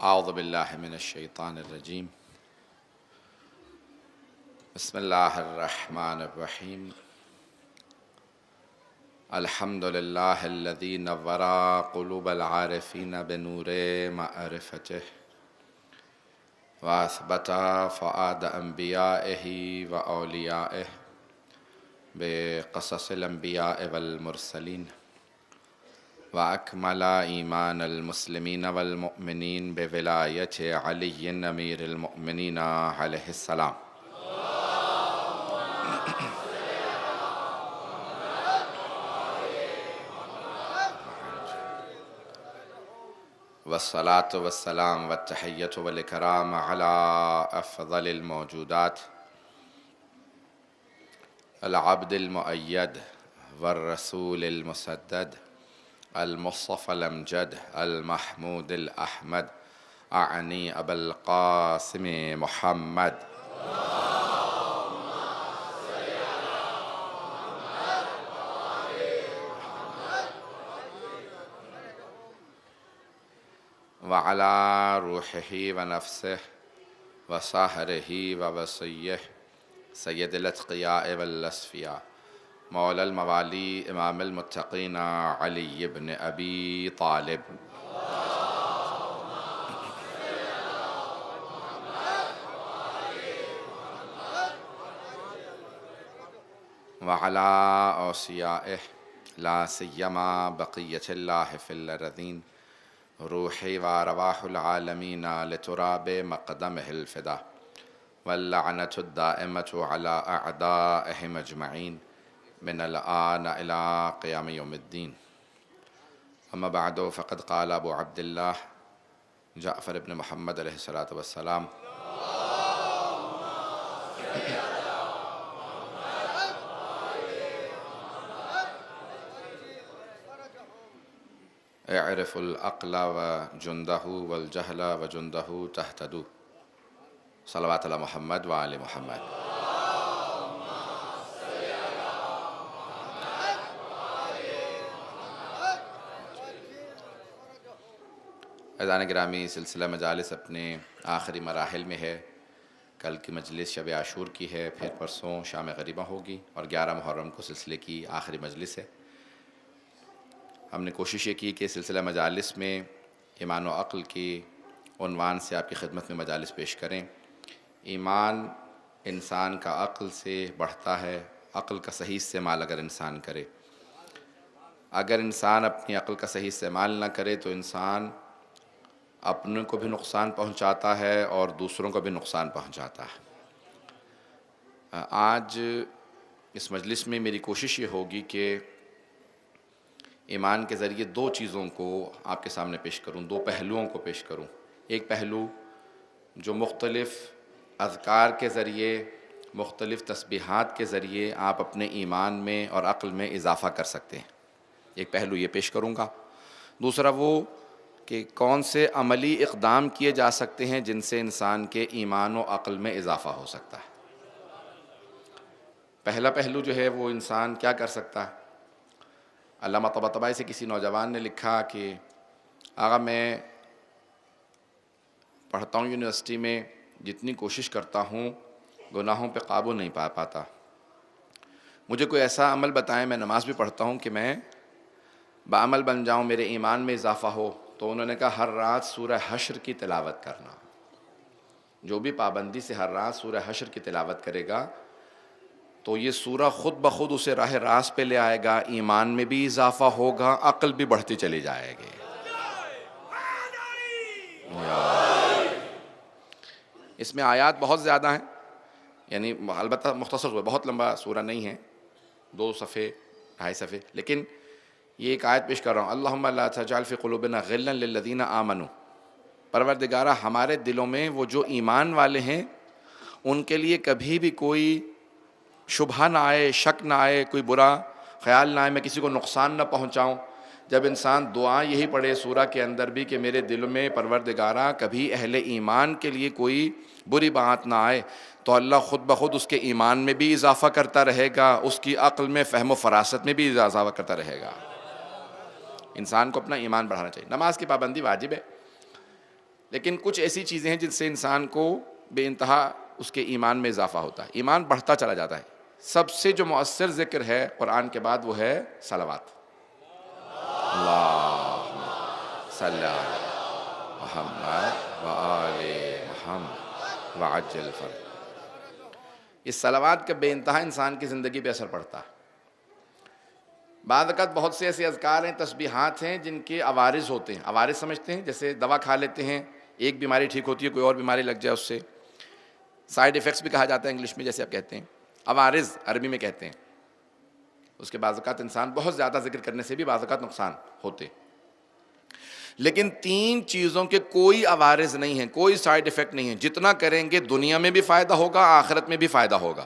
اعوذ باللہ من الشیطان الرجیم بسم اللہ الرحمن الرحیم الحمد للہ الذی نور قلوب العارفین بنور معرفتہ واثبت فؤاد انبیائہ واولیائہ بقصص الانبیاء والمرسلین وأكمل إيمان المسلمين والمؤمنين بولاية علي أمير المؤمنين عليه السلام والصلاة والسلام والتحية والإكرام على أفضل الموجودات العبد المؤيد والرسول المسدد المصطفى الأمجد المحمود الأحمد أعني أبا القاسم محمد وعلى روحه ونفسه وصهره ووصيه سيد الأتقياء والأصفياء مولا الموالي امام المتقين علي بن ابي طالب وعلى اوصيائه لا سيما بقية الله في الأرضين روحي وارواح العالمين لتراب مقدمه الفدا واللعنة الدائمة على أعدائهم أجمعين من الآن إلى قيام يوم الدين أما بعد فقد قال أبو عبد الله جعفر بن محمد عليه الصلاة والسلام اعرف العقل وجنده والجهل وجنده تهتدوا صلوات على محمد وآل محمد عزیزان گرامی، سلسلہ مجالس اپنے آخری مراحل میں ہے۔ کل کی مجلس شب عاشور کی ہے، پھر پرسوں شام غریبہ ہوگی اور 11 محرم کو سلسلے کی آخری مجلس ہے۔ ہم نے کوشش یہ کی کہ سلسلہ مجالس میں ایمان و عقل کی عنوان سے آپ کی خدمت میں مجالس پیش کریں۔ ایمان انسان کا عقل سے بڑھتا ہے، عقل کا صحیح استعمال اگر انسان کرے۔ اگر انسان اپنی عقل کا صحیح استعمال نہ کرے تو انسان اپنے کو بھی نقصان پہنچاتا ہے اور دوسروں کو بھی نقصان پہنچاتا ہے۔ آج اس مجلس میں میری کوشش یہ ہوگی کہ ایمان کے ذریعے دو چیزوں کو آپ کے سامنے پیش کروں، دو پہلوؤں کو پیش کروں۔ ایک پہلو جو مختلف اذکار کے ذریعے، مختلف تسبیحات کے ذریعے آپ اپنے ایمان میں اور عقل میں اضافہ کر سکتے ہیں، ایک پہلو یہ پیش کروں گا۔ دوسرا وہ کہ کون سے عملی اقدام کیے جا سکتے ہیں جن سے انسان کے ایمان و عقل میں اضافہ ہو سکتا ہے۔ پہلا پہلو جو ہے وہ انسان کیا کر سکتا ہے؟ علامہ طباطبائی سے کسی نوجوان نے لکھا کہ آقا میں پڑھتا ہوں یونیورسٹی میں، جتنی کوشش کرتا ہوں گناہوں پہ قابو نہیں پا پاتا، مجھے کوئی ایسا عمل بتائیں، میں نماز بھی پڑھتا ہوں کہ میں بعمل بن جاؤں، میرے ایمان میں اضافہ ہو۔ تو انہوں نے کہا ہر رات سورہ حشر کی تلاوت کرنا۔ جو بھی پابندی سے ہر رات سورہ حشر کی تلاوت کرے گا تو یہ سورہ خود بخود اسے راہ راست پہ لے آئے گا، ایمان میں بھی اضافہ ہوگا، عقل بھی بڑھتی چلی جائے گی۔ اس میں آیات بہت زیادہ ہیں، یعنی البتہ مختصر ہوا، بہت لمبا سورہ نہیں ہے، 2 صفحے 2.5 صفحے، لیکن یہ ایک آیت پیش کر رہا ہوں۔ اللہم لا تجعل فی قلوبنا غلا للذین آمنوا، پروردگارہ ہمارے دلوں میں وہ جو ایمان والے ہیں ان کے لیے کبھی بھی کوئی شبہ نہ آئے، شک نہ آئے، کوئی برا خیال نہ آئے، میں کسی کو نقصان نہ پہنچاؤں۔ جب انسان دعا یہی پڑھے سورہ کے اندر بھی کہ میرے دل میں پروردگارہ کبھی اہل ایمان کے لیے کوئی بری بات نہ آئے، تو اللہ خود بخود اس کے ایمان میں بھی اضافہ کرتا رہے گا، اس کی عقل میں فہم و فراست میں بھی اضافہ کرتا رہے گا۔ انسان کو اپنا ایمان بڑھانا چاہیے۔ نماز کی پابندی واجب ہے، لیکن کچھ ایسی چیزیں ہیں جن سے انسان کو بے انتہا اس کے ایمان میں اضافہ ہوتا ہے، ایمان بڑھتا چلا جاتا ہے۔ سب سے جو مؤثر ذکر ہے قرآن کے بعد وہ ہے صلوات۔ اللہم صلی علی محمد وآل محمد وعجل فرج۔ اس صلوات کا بے انتہا انسان کی زندگی پہ اثر پڑتا ہے۔ بعض اوقات بہت سے ایسے اذکار ہیں، تسبیحات ہیں جن کے عوارض ہوتے ہیں۔ عوارض سمجھتے ہیں؟ جیسے دوا کھا لیتے ہیں، ایک بیماری ٹھیک ہوتی ہے، کوئی اور بیماری لگ جائے اس سے، سائیڈ ایفیکٹس بھی کہا جاتا ہے انگلش میں، جیسے آپ کہتے ہیں، عوارض عربی میں کہتے ہیں۔ اس کے بعض اوقات انسان بہت زیادہ ذکر کرنے سے بھی بعض اوقات نقصان ہوتے، لیکن 3 چیزوں کے کوئی عوارض نہیں ہیں، کوئی سائیڈ ایفیکٹ نہیں ہے۔ جتنا کریں گے دنیا میں بھی فائدہ ہوگا، آخرت میں بھی فائدہ ہوگا۔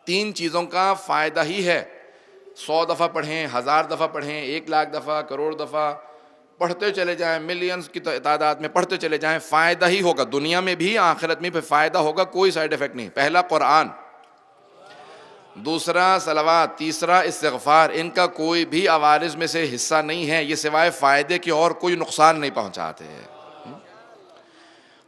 3 چیزوں کا فائدہ ہی ہے۔ 100 دفعہ پڑھیں، 1000 دفعہ پڑھیں، 1,00,000 دفعہ، کروڑ دفعہ پڑھتے چلے جائیں، ملینز کی تعداد میں پڑھتے چلے جائیں، فائدہ ہی ہوگا، دنیا میں بھی آخرت میں بھی فائدہ ہوگا، کوئی سائیڈ ایفیکٹ نہیں۔ پہلا قرآن، دوسرا صلوات، تیسرا استغفار، ان کا کوئی بھی عوارض میں سے حصہ نہیں ہے، یہ سوائے فائدے کے اور کوئی نقصان نہیں پہنچاتے ہیں۔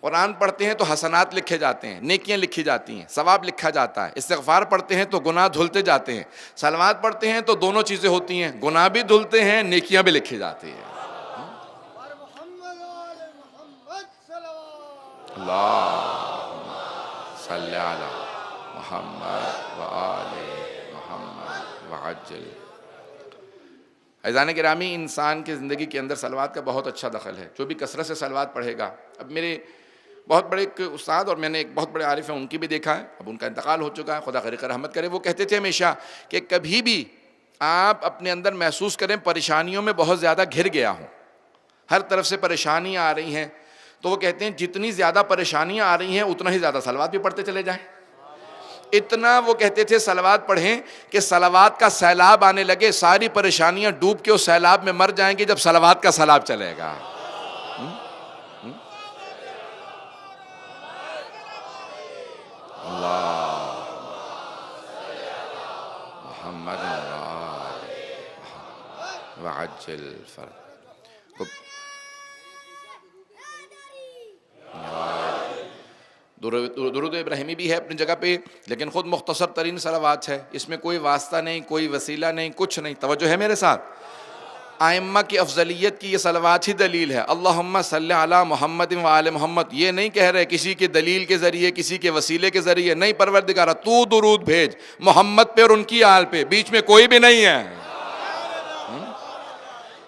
قرآن پڑھتے ہیں تو حسنات لکھے جاتے ہیں، نیکیاں لکھی جاتی ہیں، ثواب لکھا جاتا ہے۔ استغفار پڑھتے ہیں تو گناہ دھلتے جاتے ہیں۔ صلوات پڑھتے ہیں تو دونوں چیزیں ہوتی ہیں، گناہ بھی دھلتے ہیں، نیکیاں بھی لکھی جاتی ہیں۔ اللہم صلی علی محمد وآل محمد وعجل۔ عزیزان گرامی، انسان کی زندگی کے اندر صلوات کا بہت اچھا دخل ہے۔ جو بھی کثرت سے صلوات پڑھے گا، اب میرے بہت بڑے ایک استاد اور میں نے ایک بہت بڑے عارف ہیں، ان کی بھی دیکھا ہے، اب ان کا انتقال ہو چکا ہے، خدا غریق رحمت کرے، وہ کہتے تھے ہمیشہ کہ کبھی بھی آپ اپنے اندر محسوس کریں پریشانیوں میں بہت زیادہ گھر گیا ہوں، ہر طرف سے پریشانیاں آ رہی ہیں، تو وہ کہتے ہیں جتنی زیادہ پریشانیاں آ رہی ہیں اتنا ہی زیادہ صلوات بھی پڑھتے چلے جائیں۔ اتنا وہ کہتے تھے صلوات پڑھیں کہ صلوات کا سیلاب آنے لگے، ساری پریشانیاں ڈوب کے اس سیلاب میں مر جائیں گے جب صلوات کا سیلاب چلے گا۔ محمد وعجل فرج۔ درود ابراہیمی بھی ہے اپنی جگہ پہ، لیکن خود مختصر ترین صلوات ہے، اس میں کوئی واسطہ نہیں، کوئی وسیلہ نہیں، کچھ نہیں۔ توجہ ہے میرے ساتھ؟ ائمہ کی افضلیت کی یہ صلوات ہی دلیل ہے۔ اللہم صلی علی محمد وآل محمد، یہ نہیں کہہ رہے کسی کے دلیل کے ذریعے، کسی کے وسیلے کے ذریعے، نہیں، پروردگارہ تو درود بھیج محمد پہ اور ان کی آل پہ، بیچ میں کوئی بھی نہیں ہے۔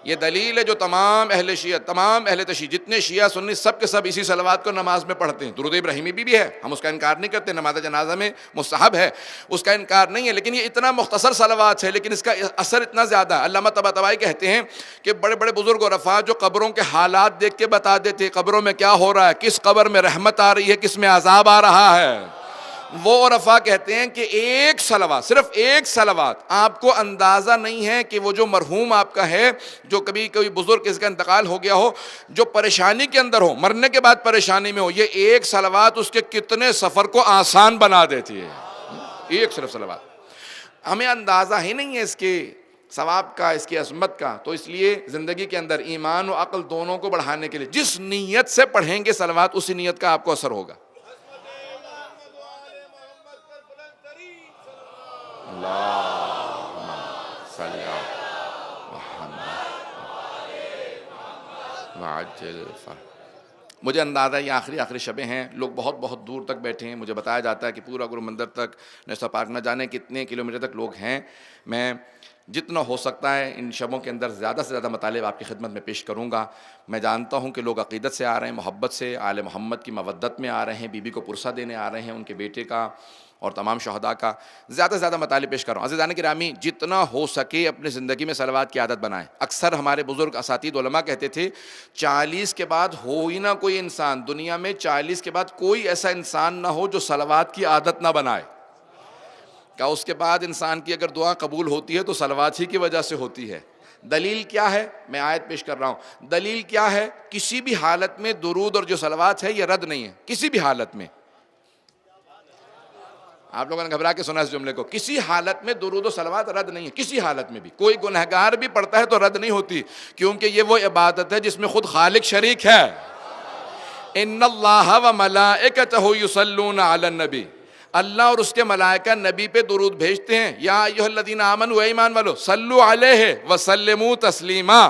یہ دلیل ہے جو تمام اہل شیعہ، تمام اہل تشیع، جتنے شیعہ سنی سب کے سب اسی صلوات کو نماز میں پڑھتے ہیں۔ درود ابراہیمی بھی ہے، ہم اس کا انکار نہیں کرتے، نماز جنازہ میں مستحب ہے، اس کا انکار نہیں ہے، لیکن یہ اتنا مختصر صلوات ہے، لیکن اس کا اثر اتنا زیادہ ہے۔ علامہ طباطبائی کہتے ہیں کہ بڑے بڑے بزرگ اور عرفا جو قبروں کے حالات دیکھ کے بتا دیتے، قبروں میں کیا ہو رہا ہے، کس قبر میں رحمت آ رہی ہے، کس میں عذاب آ رہا ہے، وہ عرفا کہتے ہیں کہ ایک صلوات، صرف ایک صلوات، آپ کو اندازہ نہیں ہے کہ وہ جو مرحوم آپ کا ہے، جو کبھی کوئی بزرگ اس کا انتقال ہو گیا ہو، جو پریشانی کے اندر ہو، مرنے کے بعد پریشانی میں ہو، یہ ایک صلوات اس کے کتنے سفر کو آسان بنا دیتی ہے۔ ایک صرف صلوات، ہمیں اندازہ ہی نہیں ہے اس کے ثواب کا، اس کی عظمت کا، تو اس لیے زندگی کے اندر ایمان و عقل دونوں کو بڑھانے کے لیے جس نیت سے پڑھیں گے صلوات، اسی نیت کا آپ کو اثر ہوگا۔ اللہم صلی علی محمد وعجل فرج۔ مجھے اندازہ ہے یہ آخری شبیں ہیں، لوگ بہت بہت دور تک بیٹھے ہیں، مجھے بتایا جاتا ہے کہ پورا گرو مندر تک، نیشنل پارک نہ جانے کتنے کلومیٹر تک لوگ ہیں۔ میں جتنا ہو سکتا ہے ان شبوں کے اندر زیادہ سے زیادہ مطالب آپ کی خدمت میں پیش کروں گا۔ میں جانتا ہوں کہ لوگ عقیدت سے آ رہے ہیں، محبت سے، آل محمد کی مودت میں آ رہے ہیں، بی بی کو پرسہ دینے آ رہے ہیں، ان کے بیٹے کا اور تمام شہداء کا زیادہ سے زیادہ مطالب پیش کر رہا ہوں۔ عزیزان گرامی، جتنا ہو سکے اپنی زندگی میں صلوات کی عادت بنائیں۔ اکثر ہمارے بزرگ اساتید علماء کہتے تھے 40 کے بعد ہو ہی نہ کوئی انسان، دنیا میں 40 کے بعد کوئی ایسا انسان نہ ہو جو صلوات کی عادت نہ بنائے۔ کہ اس کے بعد انسان کی اگر دعا قبول ہوتی ہے تو صلوات ہی کی وجہ سے ہوتی ہے۔ دلیل کیا ہے؟ میں آیت پیش کر رہا ہوں۔ دلیل کیا ہے؟ کسی بھی حالت میں درود اور جو صلوات ہے یہ رد نہیں ہے، کسی بھی حالت میں۔ آپ لوگوں نے گھبرا کے سنا اس جملے کو. کسی حالت میں درود و صلوات رد نہیں ہے, کسی حالت میں بھی. کوئی گنہگار بھی پڑھتا ہے تو رد نہیں ہوتی, کیونکہ یہ وہ عبادت ہے جس میں خود خالق شریک ہے. ان اللہ و ملائکتہ یصلون علی النبی, اللہ اور اس کے ملائکہ نبی پہ درود بھیجتے ہیں. یا ایھا الذین آمنوا, اے ایمان والو, صلوا علیہ وسلموا تسلیما.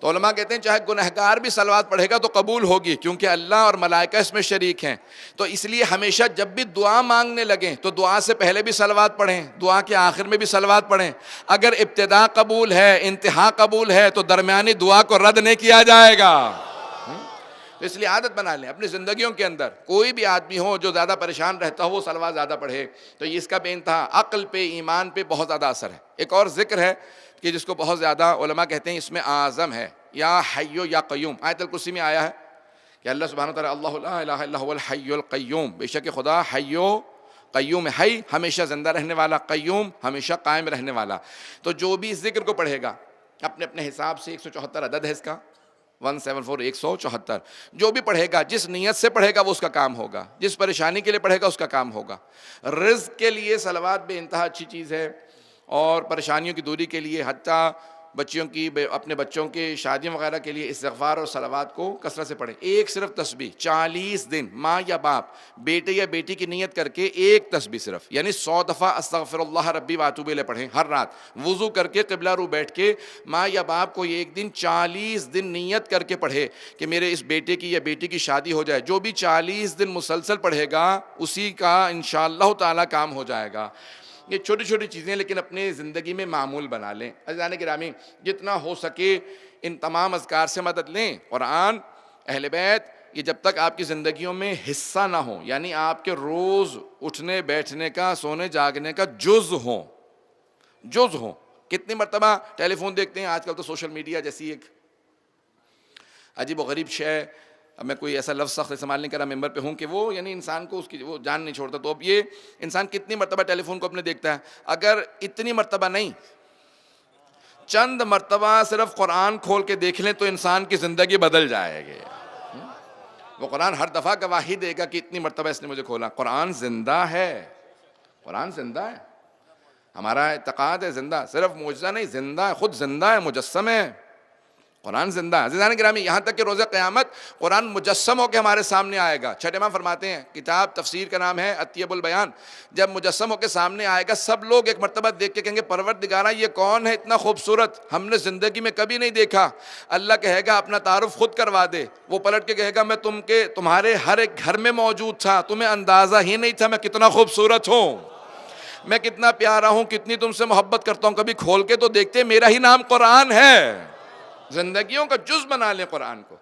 تو علماء کہتے ہیں چاہے گنہگار بھی صلوات پڑھے گا تو قبول ہوگی, کیونکہ اللہ اور ملائکہ اس میں شریک ہیں. تو اس لیے ہمیشہ جب بھی دعا مانگنے لگیں تو دعا سے پہلے بھی صلوات پڑھیں, دعا کے آخر میں بھی صلوات پڑھیں. اگر ابتدا قبول ہے, انتہا قبول ہے, تو درمیانی دعا کو رد نہیں کیا جائے گا. تو اس لیے عادت بنا لیں اپنی زندگیوں کے اندر. کوئی بھی آدمی ہو جو زیادہ پریشان رہتا ہو وہ صلوات زیادہ پڑھے, تو اس کا بے انتہا عقل پہ, ایمان پہ بہت زیادہ اثر ہے. ایک اور ذکر ہے کہ جس کو بہت زیادہ علماء کہتے ہیں اس میں اعظم ہے, یا حیو یا قیوم. آیت الکرسی میں آیا ہے کہ اللہ سبحانہ وتعالی اللہ لا الہ الا هو الحی القیوم, بے شک خدا حیو قیوم ہے. حی ہمیشہ زندہ رہنے والا, قیوم ہمیشہ قائم رہنے والا. تو جو بھی اس ذکر کو پڑھے گا اپنے اپنے حساب سے, 174 عدد ہے اس کا, 174 174, جو بھی پڑھے گا جس نیت سے پڑھے گا وہ اس کا کام ہوگا, جس پریشانی کے لیے پڑھے گا اس کا کام ہوگا. رزق کے لیے صلوات بے انتہا اچھی چیز ہے, اور پریشانیوں کی دوری کے لیے, حتیٰ بچیوں کی, اپنے بچوں کے شادیوں وغیرہ کے لیے استغفار اور صلوات کو کثرت سے پڑھیں. ایک صرف تسبیح 40 دن ماں یا باپ, بیٹے یا بیٹی کی نیت کر کے ایک تسبیح صرف, یعنی 100 دفعہ استغفر اللہ ربی واتوب الیہ پڑھیں ہر رات. وضو کر کے قبلہ رو بیٹھ کے ماں یا باپ کو ایک دن 40 دن نیت کر کے پڑھے کہ میرے اس بیٹے کی یا بیٹی کی شادی ہو جائے. جو بھی 40 دن مسلسل پڑھے گا اسی کا انشاءاللہ تعالی کام ہو جائے گا. یہ چھوٹی چھوٹی چیزیں لیکن اپنی زندگی میں معمول بنا لیں. عزیزان گرامی, جتنا ہو سکے ان تمام اذکار سے مدد لیں. قرآن, اہل بیت, یہ جب تک آپ کی زندگیوں میں حصہ نہ ہو, یعنی آپ کے روز اٹھنے بیٹھنے کا, سونے جاگنے کا جز ہوں. کتنی مرتبہ ٹیلی فون دیکھتے ہیں آج کل, تو سوشل میڈیا جیسی ایک عجیب و غریب شے, اب میں کوئی ایسا لفظ سخت استعمال نہیں کر رہا ممبر پہ ہوں, کہ وہ یعنی انسان کو اس کی وہ جان نہیں چھوڑتا. تو اب یہ انسان کتنی مرتبہ ٹیلی فون کو اپنے دیکھتا ہے. اگر اتنی مرتبہ نہیں, چند مرتبہ صرف قرآن کھول کے دیکھ لیں تو انسان کی زندگی بدل جائے گی. وہ قرآن ہر دفعہ گواہی دے گا کہ اتنی مرتبہ اس نے مجھے کھولا. قرآن زندہ ہے, قرآن زندہ ہے, ہمارا اعتقاد ہے زندہ, صرف معجزہ نہیں, زندہ ہے, خود زندہ ہے, مجسم ہے. قرآن زندہ ہے. عزیزان گرامی, یہاں تک کہ روز قیامت قرآن مجسم ہو کے ہمارے سامنے آئے گا. چھٹے امام فرماتے ہیں, کتاب تفسیر کا نام ہے اطیب البیان, جب مجسم ہو کے سامنے آئے گا سب لوگ ایک مرتبہ دیکھ کے کہیں گے پروردگارہ یہ کون ہے اتنا خوبصورت, ہم نے زندگی میں کبھی نہیں دیکھا. اللہ کہے گا اپنا تعارف خود کروا دے. وہ پلٹ کے کہے گا میں تمہارے ہر ایک گھر میں موجود تھا, تمہیں اندازہ ہی نہیں تھا میں کتنا خوبصورت ہوں, میں کتنا پیارا ہوں, کتنی تم سے محبت کرتا ہوں. کبھی کھول کے تو دیکھتے, میرا ہی نام قرآن ہے. زندگیوں کا جز بنا لیں قرآن کو.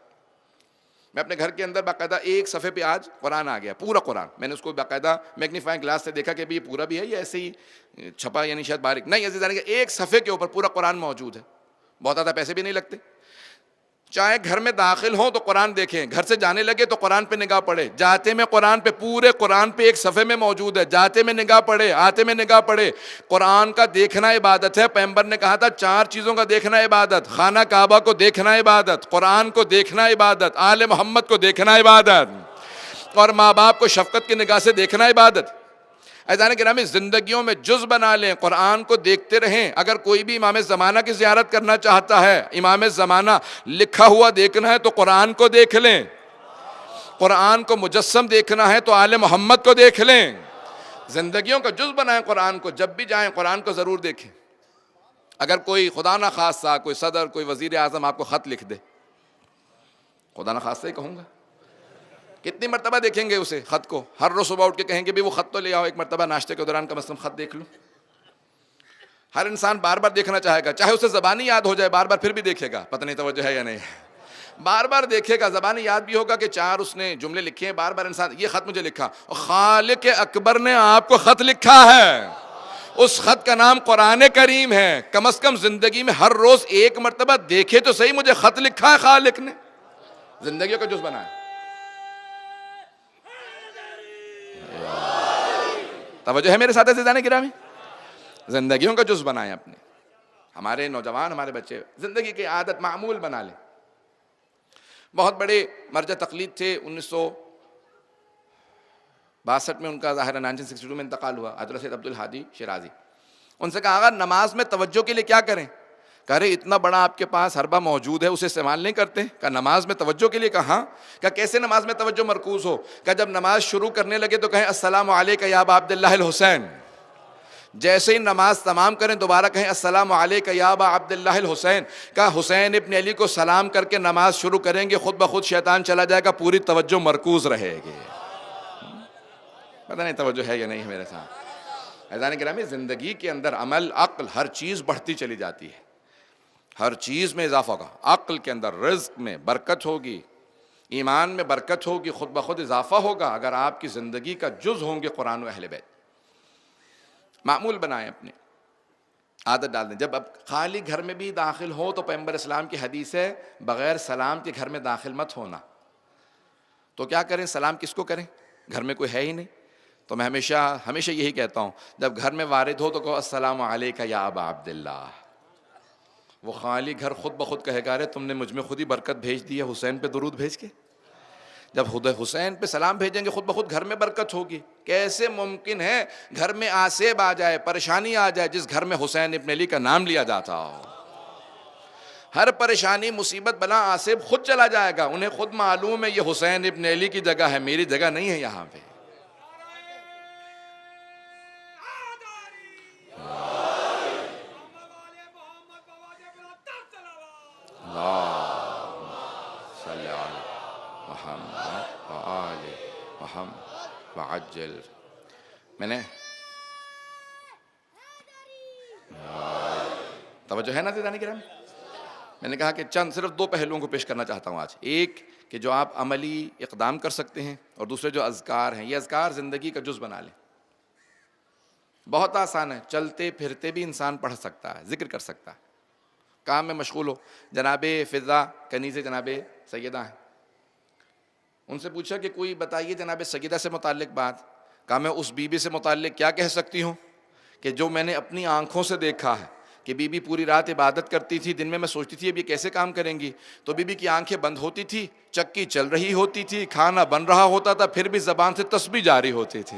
میں اپنے گھر کے اندر باقاعدہ ایک صفحے پہ آج قرآن آ گیا, پورا قرآن. میں نے اس کو باقاعدہ میگنیفائنگ گلاس سے دیکھا کہ یہ پورا بھی ہے یا ایسے ہی چھپا, یعنی شاید باریک نہیں. عزیزان, ایک صفحے کے اوپر پورا قرآن موجود ہے. بہت زیادہ پیسے بھی نہیں لگتے. چاہے گھر میں داخل ہوں تو قرآن دیکھیں, گھر سے جانے لگے تو قرآن پہ نگاہ پڑے, جاتے میں قرآن پہ, پورے قرآن پہ ایک صفحے میں موجود ہے. جاتے میں نگاہ پڑے, آتے میں نگاہ پڑے. قرآن کا دیکھنا عبادت ہے. پیغمبر نے کہا تھا 4 چیزوں کا دیکھنا عبادت, خانہ کعبہ کو دیکھنا عبادت, قرآن کو دیکھنا عبادت, آل محمد کو دیکھنا عبادت, اور ماں باپ کو شفقت کی نگاہ سے دیکھنا عبادت. عزیزان گرامی, زندگیوں میں جز بنا لیں, قرآن کو دیکھتے رہیں. اگر کوئی بھی امام زمانہ کی زیارت کرنا چاہتا ہے, امام زمانہ لکھا ہوا دیکھنا ہے تو قرآن کو دیکھ لیں. قرآن کو مجسم دیکھنا ہے تو آل محمد کو دیکھ لیں. زندگیوں کا جز بنائیں قرآن کو. جب بھی جائیں قرآن کو ضرور دیکھیں. اگر کوئی خدا نہ خواستہ کوئی صدر, کوئی وزیر اعظم آپ کو خط لکھ دے, خدا نہ خواستہ ہی کہوں گا, کتنی مرتبہ دیکھیں گے اسے خط کو؟ ہر روز صبح اٹھ کے کہیں گے بھی وہ خط تو لے آؤ, ایک مرتبہ ناشتے کے دوران کم از کم خط دیکھ لوں. ہر انسان بار بار دیکھنا چاہے گا, چاہے اسے زبانی یاد ہو جائے, بار بار پھر بھی دیکھے گا. پتہ نہیں توجہ ہے یا نہیں, بار بار دیکھے گا. زبانی یاد بھی ہوگا کہ 4 اس نے جملے لکھے ہیں, بار بار انسان یہ خط مجھے لکھا. خالق اکبر نے آپ کو خط لکھا ہے, اس خط کا نام قرآن کریم ہے. کم از کم زندگی میں ہر روز ایک مرتبہ دیکھے تو صحیح, مجھے خط لکھا ہے خالق نے. زندگیوں کا جز بنائے. توجہ ہے میرے ساتھ عزیزان گرامی, زندگیوں کا جز بنائیں اپنے. ہمارے نوجوان، ہمارے بچے زندگی کی عادت معمول بنا لیں. بہت بڑے مرجع تقلید تھے، 1962 میں ان کا ظاہر 1962 میں انتقال ہوا، حضرت سید عبد الحادی شیرازی. ان سے کہا، اگر نماز میں توجہ کے لیے کیا کریں؟ کہہ رہے اتنا بڑا آپ کے پاس حربہ موجود ہے، اسے استعمال نہیں کرتے؟ کہا نماز میں توجہ کے لیے. کہا کیسے نماز میں توجہ مرکوز ہو؟ کہ جب نماز شروع کرنے لگے تو کہیں السلام علیک یا ابا عبداللہ الحسین، جیسے ہی نماز تمام کریں دوبارہ کہیں السلام علیک یا ابا عبداللہ الحسین. کہا حسین ابن علی کو سلام کر کے نماز شروع کریں گے، خود بخود شیطان چلا جائے گا، پوری توجہ مرکوز رہے گی. پتہ نہیں توجہ ہے یا نہیں میرے ساتھ. عزیزان گرامی، زندگی کے اندر عمل، عقل، ہر چیز بڑھتی چلی جاتی ہے، ہر چیز میں اضافہ ہوگا. عقل کے اندر رزق میں برکت ہوگی، ایمان میں برکت ہوگی، خود بخود اضافہ ہوگا اگر آپ کی زندگی کا جز ہوں گے قرآن و اہل بیت. معمول بنائیں، اپنے عادت ڈال دیں. جب اب خالی گھر میں بھی داخل ہو تو پیغمبر اسلام کی حدیث ہے بغیر سلام کے گھر میں داخل مت ہونا. تو کیا کریں؟ سلام کس کو کریں؟ گھر میں کوئی ہے ہی نہیں. تو میں ہمیشہ یہی کہتا ہوں، جب گھر میں وارد ہو تو کہو السلام علیک یا ابا عبداللہ. وہ خالی گھر خود بخود کہے گا، رے تم نے مجھ میں خود ہی برکت بھیج دی ہے حسین پہ درود بھیج کے. جب خود حسین پہ سلام بھیجیں گے خود بخود گھر میں برکت ہوگی. کیسے ممکن ہے گھر میں آسیب آ جائے، پریشانی آ جائے جس گھر میں حسین ابن علی کا نام لیا جاتا ہو؟ ہر پریشانی، مصیبت، بلا، آسیب خود چلا جائے گا. انہیں خود معلوم ہے یہ حسین ابن علی کی جگہ ہے، میری جگہ نہیں ہے یہاں پہ. وعجل. میں نے توجہ ہے نا عزیزان کرام؟ میں نے کہا کہ صرف 2 پہلوؤں کو پیش کرنا چاہتا ہوں آج. ایک کہ جو آپ عملی اقدام کر سکتے ہیں، اور دوسرے جو اذکار ہیں. یہ اذکار زندگی کا جز بنا لیں. بہت آسان ہے، چلتے پھرتے بھی انسان پڑھ سکتا ہے، ذکر کر سکتا ہے، کام میں مشغول ہو. جناب فضا کنیز جناب سیدہ ہیں، ان سے پوچھا کہ کوئی بتائیے جناب سیدہ سے متعلق بات. کہا میں اس بی بی سے متعلق کیا کہہ سکتی ہوں کہ جو میں نے اپنی آنکھوں سے دیکھا ہے کہ بی بی پوری رات عبادت کرتی تھی. دن میں سوچتی تھی اب یہ کیسے کام کریں گی، تو بی بی کی آنکھیں بند ہوتی تھی، چکی چل رہی ہوتی تھی، کھانا بن رہا ہوتا تھا، پھر بھی زبان سے تسبیح جاری ہوتی تھی.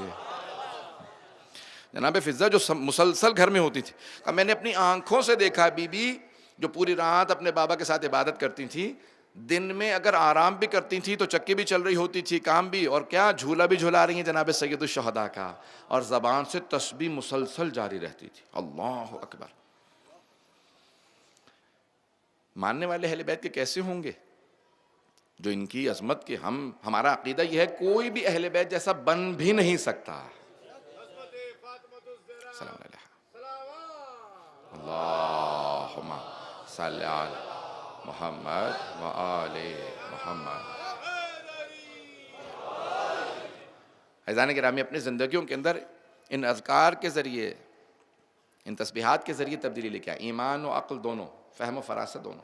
جناب فضا جو مسلسل گھر میں ہوتی تھی، کہا میں نے اپنی آنکھوں سے دیکھا بی بی جو پوری رات اپنے بابا کے ساتھ عبادت کرتی تھی، دن میں اگر آرام بھی کرتی تھی تو چکی بھی چل رہی ہوتی تھی، کام بھی، اور کیا جھولا بھی جھولا رہی ہیں جناب سید الشہداء کا، اور زبان سے تسبیح مسلسل جاری رہتی تھی. اللہ اکبر. ماننے والے اہل بیت کے کیسے ہوں گے جو ان کی عظمت کے ہمارا عقیدہ یہ ہے کوئی بھی اہل بیت جیسا بن بھی نہیں سکتا. سلام علیہ اللہم صلی علی محمد و آل محمد. عزیزان گرامی، اپنی زندگیوں کے اندر ان اذکار کے ذریعے، ان تسبیحات کے ذریعے تبدیلی لے کے آئے. ایمان و عقل دونوں، فہم و فراست دونوں.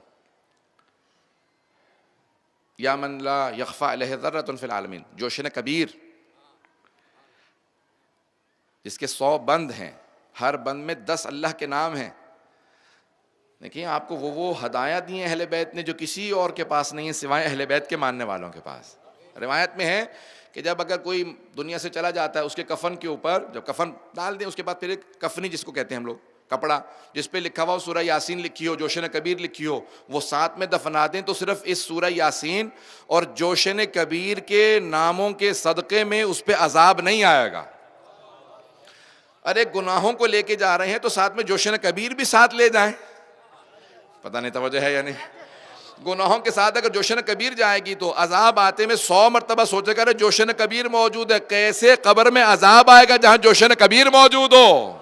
یا من لا یخفی علیہ ذرۃ فی العالمین، جوشن کبیر، جس کے 100 بند ہیں، ہر بند میں 10 اللہ کے نام ہیں. دیکھیں آپ کو وہ ہدایاں دی ہیں اہل بیت نے جو کسی اور کے پاس نہیں ہیں سوائے اہل بیت کے ماننے والوں کے پاس. روایت میں ہے کہ جب اگر کوئی دنیا سے چلا جاتا ہے، اس کے کفن کے اوپر جب کفن ڈال دیں، اس کے بعد پھر ایک کفنی جس کو کہتے ہیں ہم لوگ، کپڑا جس پہ لکھا ہوا سورہ یاسین لکھی ہو، جوشن کبیر لکھی ہو، وہ ساتھ میں دفنا دیں تو صرف اس سورہ یاسین اور جوشن کبیر کے ناموں کے صدقے میں اس پہ عذاب نہیں آئے گا. ارے گناہوں کو لے کے جا رہے ہیں تو ساتھ میں جوشن کبیر بھی ساتھ لے جائیں. پتہ نہیں توجہ ہے یا نہیں. گناہوں کے ساتھ اگر جوشن کبیر جائے گی تو عذاب آتے میں 100 مرتبہ سوچے گا جوشن کبیر موجود ہے. کیسے قبر میں عذاب آئے گا جہاں جوشن کبیر موجود ہو.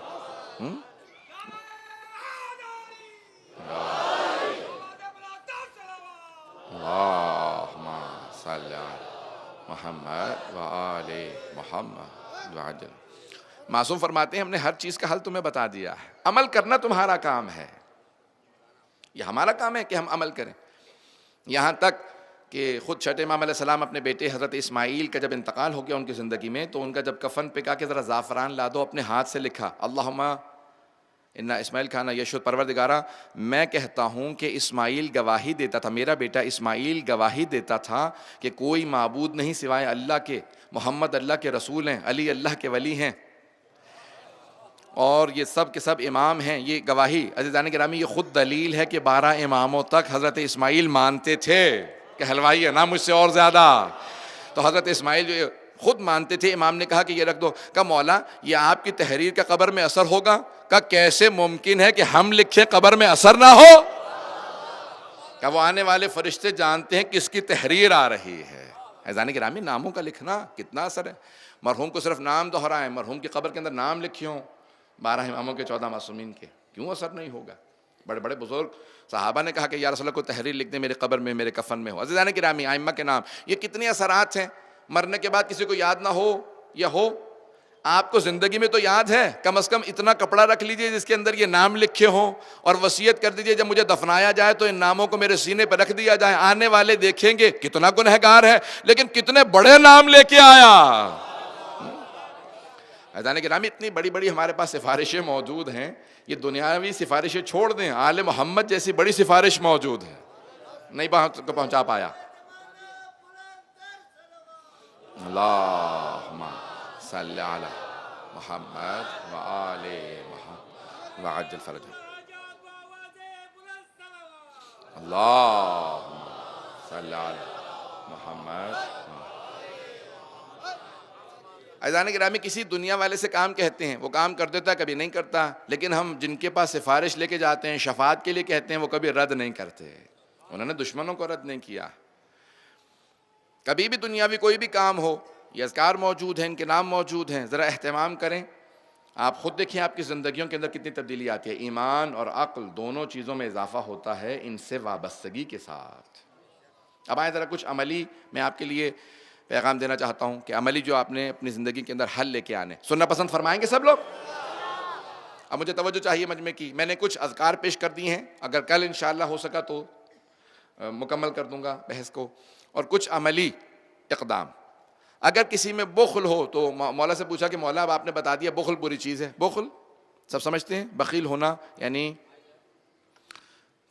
اللہم صلی علی محمد و آل محمد وعجل. معصوم فرماتے ہیں ہم نے ہر چیز کا حل تمہیں بتا دیا ہے، عمل کرنا تمہارا کام ہے. یہ ہمارا کام ہے کہ ہم عمل کریں. یہاں تک کہ خود چھٹے امام علیہ السلام اپنے بیٹے حضرت اسماعیل کا جب انتقال ہو گیا ان کی زندگی میں، تو ان کا جب کفن پہ کہا کہ ذرا زعفران لا دو، اپنے ہاتھ سے لکھا اللہم ان اسماعیل کھانا یشود پروردگارہ میں کہتا ہوں کہ اسماعیل گواہی دیتا تھا، میرا بیٹا اسماعیل گواہی دیتا تھا کہ کوئی معبود نہیں سوائے اللہ کے، محمد اللہ کے رسول ہیں، علی اللہ کے ولی ہیں، اور یہ سب کے سب امام ہیں۔ یہ گواہی عزیزان گرامی، یہ خود دلیل ہے کہ 12 اماموں تک حضرت اسماعیل مانتے تھے کہ حلوائی ہے نا مجھ سے اور زیادہ، تو حضرت اسماعیل جو خود مانتے تھے۔ امام نے کہا کہ یہ رکھ دو، کہا مولا یہ آپ کی تحریر کا قبر میں اثر ہوگا؟ کہا کیسے ممکن ہے کہ ہم لکھیں قبر میں اثر نہ ہو؟ کہا وہ آنے والے فرشتے جانتے ہیں کس کی تحریر آ رہی ہے۔ عزیزان گرامی، ناموں کا لکھنا کتنا اثر ہے۔ مرحوم کو صرف نام دہرائیں، مرحوم کی قبر کے اندر نام لکھے ہوں 12 اماموں کے 14 معصومین کے، کیوں اثر نہیں ہوگا؟ بڑے بڑے بزرگ صحابہ نے کہا کہ یا رسول اللہ کو تحریر لکھ دیں میرے قبر میں، میرے کفن میں ہو۔ عزیزان گرامی، ائمہ کے نام، یہ کتنے اثرات ہیں۔ مرنے کے بعد کسی کو یاد نہ ہو یا ہو، آپ کو زندگی میں تو یاد ہے، کم از کم اتنا کپڑا رکھ لیجئے جس کے اندر یہ نام لکھے ہوں، اور وصیت کر دیجئے جب مجھے دفنایا جائے تو ان ناموں کو میرے سینے پہ رکھ دیا جائے، آنے والے دیکھیں گے کتنا گنہگار ہے لیکن کتنے بڑے نام لے کے آیا۔ عزیزان گرامی، اتنی بڑی بڑی ہمارے پاس سفارشیں موجود ہیں، یہ دنیاوی سفارشیں چھوڑ دیں، آل محمد جیسی بڑی سفارش موجود ہے، نہیں پہنچا پایا۔ اللہم صلی علی محمد وآل محمد وعجل فرجہ، اللہم صلی علی محمد۔ عزیزان گرامی، کسی دنیا والے سے کام کہتے ہیں، وہ کام کر دیتا ہے، کبھی نہیں کرتا، لیکن ہم جن کے پاس سفارش لے کے جاتے ہیں، شفاعت کے لیے کہتے ہیں، وہ کبھی رد نہیں کرتے۔ انہوں نے دشمنوں کو رد نہیں کیا۔ کبھی بھی دنیاوی کوئی بھی کام ہو، یہ اذکار موجود ہیں، ان کے نام موجود ہیں، ذرا اہتمام کریں۔ آپ خود دیکھیں آپ کی زندگیوں کے اندر کتنی تبدیلی آتی ہے، ایمان اور عقل دونوں چیزوں میں اضافہ ہوتا ہے ان سے وابستگی کے ساتھ۔ اب آئیں ذرا کچھ عملی میں آپ کے لیے پیغام دینا چاہتا ہوں کہ عملی جو آپ نے اپنی زندگی کے اندر حل لے کے آنے، سننا پسند فرمائیں گے سب لوگ؟ اب مجھے توجہ چاہیے مجمع کی، میں نے کچھ اذکار پیش کر دی ہیں، اگر کل انشاءاللہ ہو سکا تو مکمل کر دوں گا بحث کو، اور کچھ عملی اقدام۔ اگر کسی میں بخل ہو تو مولا سے پوچھا کہ مولا اب آپ نے بتا دیا بخل بری چیز ہے، بخل سب سمجھتے ہیں، بخیل ہونا یعنی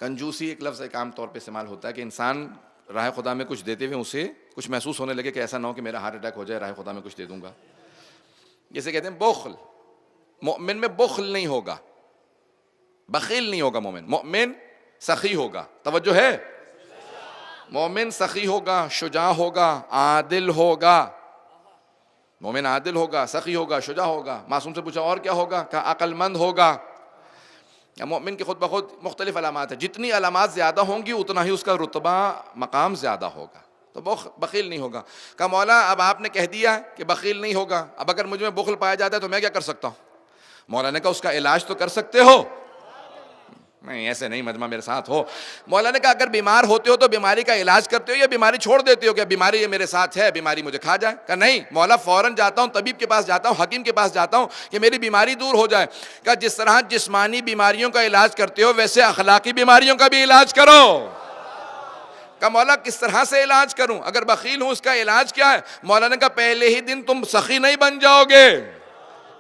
کنجوسی ایک لفظ ایک عام طور پہ استعمال ہوتا ہے کہ انسان راہ خدا میں کچھ دیتے ہوئے اسے کچھ محسوس ہونے لگے کہ ایسا نہ ہو کہ میرا ہارٹ اٹیک ہو جائے، راہ خدا میں کچھ دے دوں گا، جسے کہتے ہیں بخل۔ مومن میں بخل نہیں ہوگا، بخیل نہیں ہوگا، مومن سخی ہوگا، توجہ ہے، مومن سخی ہوگا، شجاع ہوگا، عادل ہوگا، مومن عادل ہوگا، سخی ہوگا، شجاع ہوگا۔ معصوم سے پوچھا اور کیا ہوگا؟ کہا عقل مند ہوگا۔ مومن کی خود بخود مختلف علامات ہیں، جتنی علامات زیادہ ہوں گی اتنا ہی اس کا رتبہ مقام زیادہ ہوگا، تو بخیل نہیں ہوگا۔ کہا مولا اب آپ نے کہہ دیا کہ بخیل نہیں ہوگا، اب اگر مجھ میں بخل پایا جاتا ہے تو میں کیا کر سکتا ہوں؟ مولا نے کہا اس کا علاج تو کر سکتے ہو۔ نہیں ایسے نہیں، مجمع میرے ساتھ ہو۔ مولا نے کہا اگر بیمار ہوتے ہو تو بیماری کا علاج کرتے ہو یا بیماری چھوڑ دیتے ہو؟ کہ بیماری یہ میرے ساتھ ہے، بیماری مجھے کھا جائے؟ کہا نہیں مولا، فوراً جاتا ہوں، طبیب کے پاس جاتا ہوں، حکیم کے پاس جاتا ہوں کہ میری بیماری دور ہو جائے۔ کہا جس طرح جسمانی بیماریوں کا علاج کرتے ہو ویسے اخلاقی بیماریوں کا بھی علاج کرو۔ کہا مولا کس طرح سے علاج کروں؟ اگر بخیل ہوں اس کا علاج کیا ہے؟ مولا نے کہا پہلے ہی دن تم سخی نہیں بن جاؤ گے،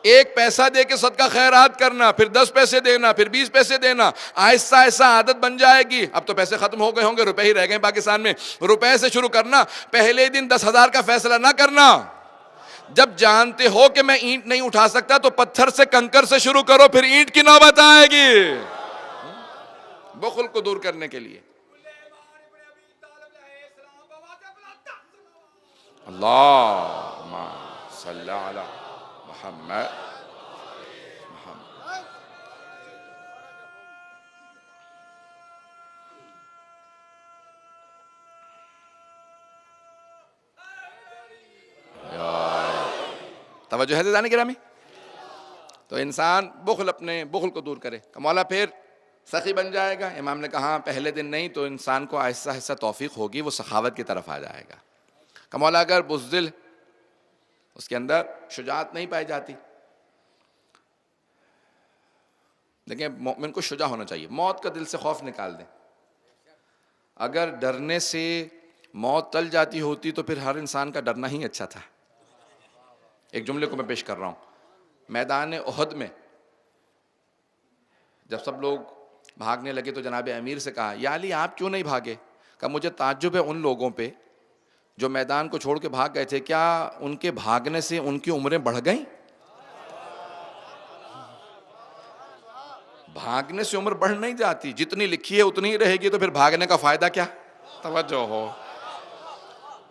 1 پیسہ دے کے صدقہ خیرات کرنا، پھر 10 پیسے دینا، پھر 20 پیسے دینا، آہستہ آہستہ عادت بن جائے گی۔ اب تو پیسے ختم ہو گئے ہوں گے، روپے ہی رہ گئے پاکستان میں، روپے سے شروع کرنا۔ پہلے دن 10,000 کا فیصلہ نہ کرنا، جب جانتے ہو کہ میں اینٹ نہیں اٹھا سکتا تو پتھر سے کنکر سے شروع کرو، پھر اینٹ کی نوبت آئے گی۔ بخل کو دور کرنے کے لیے اللہم صلی علی محمد۔ توجہ ہے عزیزان گرامی؟ تو انسان اپنے بخل کو دور کرے۔ کہ مولا پھر سخی بن جائے گا؟ امام نے کہا پہلے دن نہیں، تو انسان کو آہستہ آہستہ توفیق ہوگی، وہ سخاوت کی طرف آ جائے گا۔ کہ مولا اگر بزدل اس کے اندر شجاعت نہیں پائی جاتی، دیکھیں مومن کو شجاع ہونا چاہیے، موت کا دل سے خوف نکال دیں۔ اگر ڈرنے سے موت ٹل جاتی ہوتی تو پھر ہر انسان کا ڈرنا ہی اچھا تھا۔ ایک جملے کو میں پیش کر رہا ہوں، میدان احد میں جب سب لوگ بھاگنے لگے تو جناب امیر سے کہا یا علی آپ کیوں نہیں بھاگے؟ کہا مجھے تعجب ہے ان لوگوں پہ جو میدان کو چھوڑ کے بھاگ گئے تھے، کیا ان کے بھاگنے سے ان کی عمریں بڑھ گئیں؟ بھاگنے سے عمر بڑھ نہیں جاتی، جتنی لکھی ہے اتنی ہی رہے گی، تو پھر بھاگنے کا فائدہ کیا؟ توجہ ہو،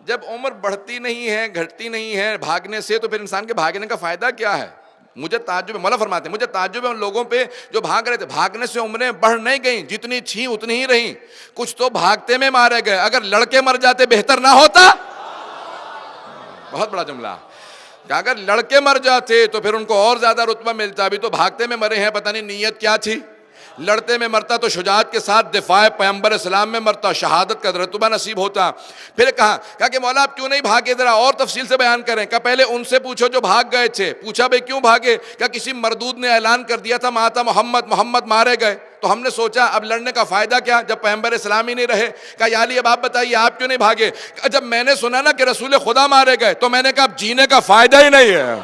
جب عمر بڑھتی نہیں ہے گھٹتی نہیں ہے بھاگنے سے، تو پھر انسان کے بھاگنے کا فائدہ کیا ہے؟ مجھے تعجب ہے، مولا فرماتے ہیں مجھے تعجب ہے ان لوگوں پہ جو بھاگ رہے تھے، بھاگنے سے عمریں بڑھ نہیں گئیں، جتنی تھیں اتنی ہی رہیں، کچھ تو بھاگتے میں مارے گئے، اگر لڑکے مر جاتے بہتر نہ ہوتا؟ بہت بڑا جملہ، کہ اگر لڑکے مر جاتے تو پھر ان کو اور زیادہ رتبہ ملتا، ابھی تو بھاگتے میں مرے ہیں، پتہ نہیں نیت کیا تھی، لڑتے میں مرتا تو شجاعت کے ساتھ دفاع پیغمبر اسلام میں مرتا، شہادت کا رتبہ نصیب ہوتا۔ پھر کہا کہ مولا آپ کیوں نہیں بھاگے، ذرا اور تفصیل سے بیان کریں۔ کہ پہلے ان سے پوچھو جو بھاگ گئے تھے، پوچھا بھئی کیوں بھاگے؟ کہ کسی مردود نے اعلان کر دیا تھا ماتا محمد، محمد مارے گئے، تو ہم نے سوچا اب لڑنے کا فائدہ کیا جب پیغمبر اسلام ہی نہیں رہے۔ کہا یا علی اب آپ بتائیے آپ کیوں نہیں بھاگے؟ جب میں نے سنا نا کہ رسول خدا مارے گئے تو میں نے کہا اب جینے کا فائدہ ہی نہیں ہے۔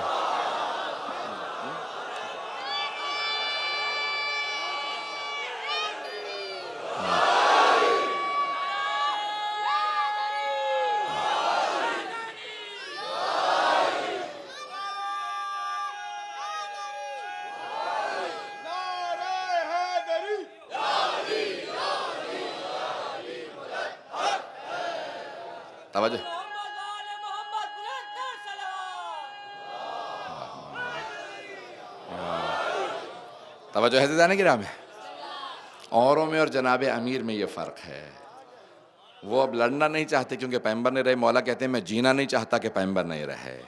توجہ توجہ ہے زیادہ گرام ہے، اوروں میں اور جناب امیر میں یہ فرق ہے، وہ اب لڑنا نہیں چاہتے کیونکہ پیغمبر نہیں رہے، مولا کہتے ہیں میں جینا نہیں چاہتا کہ پیغمبر نہیں رہے۔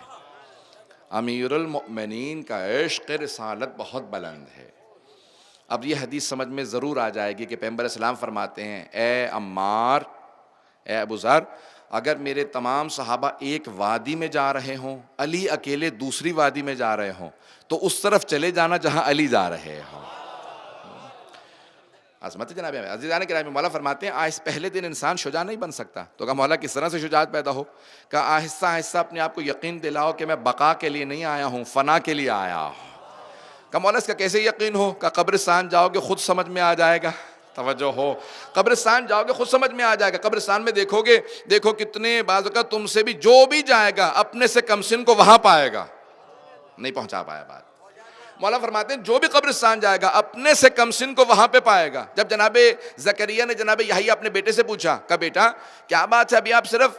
امیر المؤمنین کا عشق رسالت بہت بلند ہے۔ اب یہ حدیث سمجھ میں ضرور آ جائے گی کہ پیغمبر اسلام فرماتے ہیں اے عمار، اے ابو ذر، اگر میرے تمام صحابہ ایک وادی میں جا رہے ہوں، علی اکیلے دوسری وادی میں جا رہے ہوں، تو اس طرف چلے جانا جہاں علی جا رہے ہوں۔ عظمت جناب عزیزان کرام، مولا فرماتے ہیں آج پہلے دن انسان شجاع نہیں بن سکتا، تو کہا مولا کس طرح سے شجاعت پیدا ہو؟ کہا آہستہ آہستہ اپنے آپ کو یقین دلاؤ کہ میں بقا کے لیے نہیں آیا ہوں، فنا کے لیے آیا ہوں۔ کہا مولا اس کا کیسے یقین ہو؟ کہا قبرستان جاؤ گے خود سمجھ میں آ جائے گا۔ توجہ ہو، قبرستان جاؤ گے خود سمجھ میں آ جائے گا، قبرستان میں دیکھو گے، دیکھو کتنے بعض اوقات تم سے بھی جو بھی جائے گا اپنے سے کم سن کو وہاں پائے گا، نہیں پہنچا پایا بات۔ مولا فرماتے ہیں جو بھی قبرستان جائے گا اپنے سے کم سن کو وہاں پہ پائے گا۔ جب جناب زکریا نے جناب یحییٰ اپنے بیٹے سے پوچھا کہ بیٹا کیا بات ہے، ابھی آپ صرف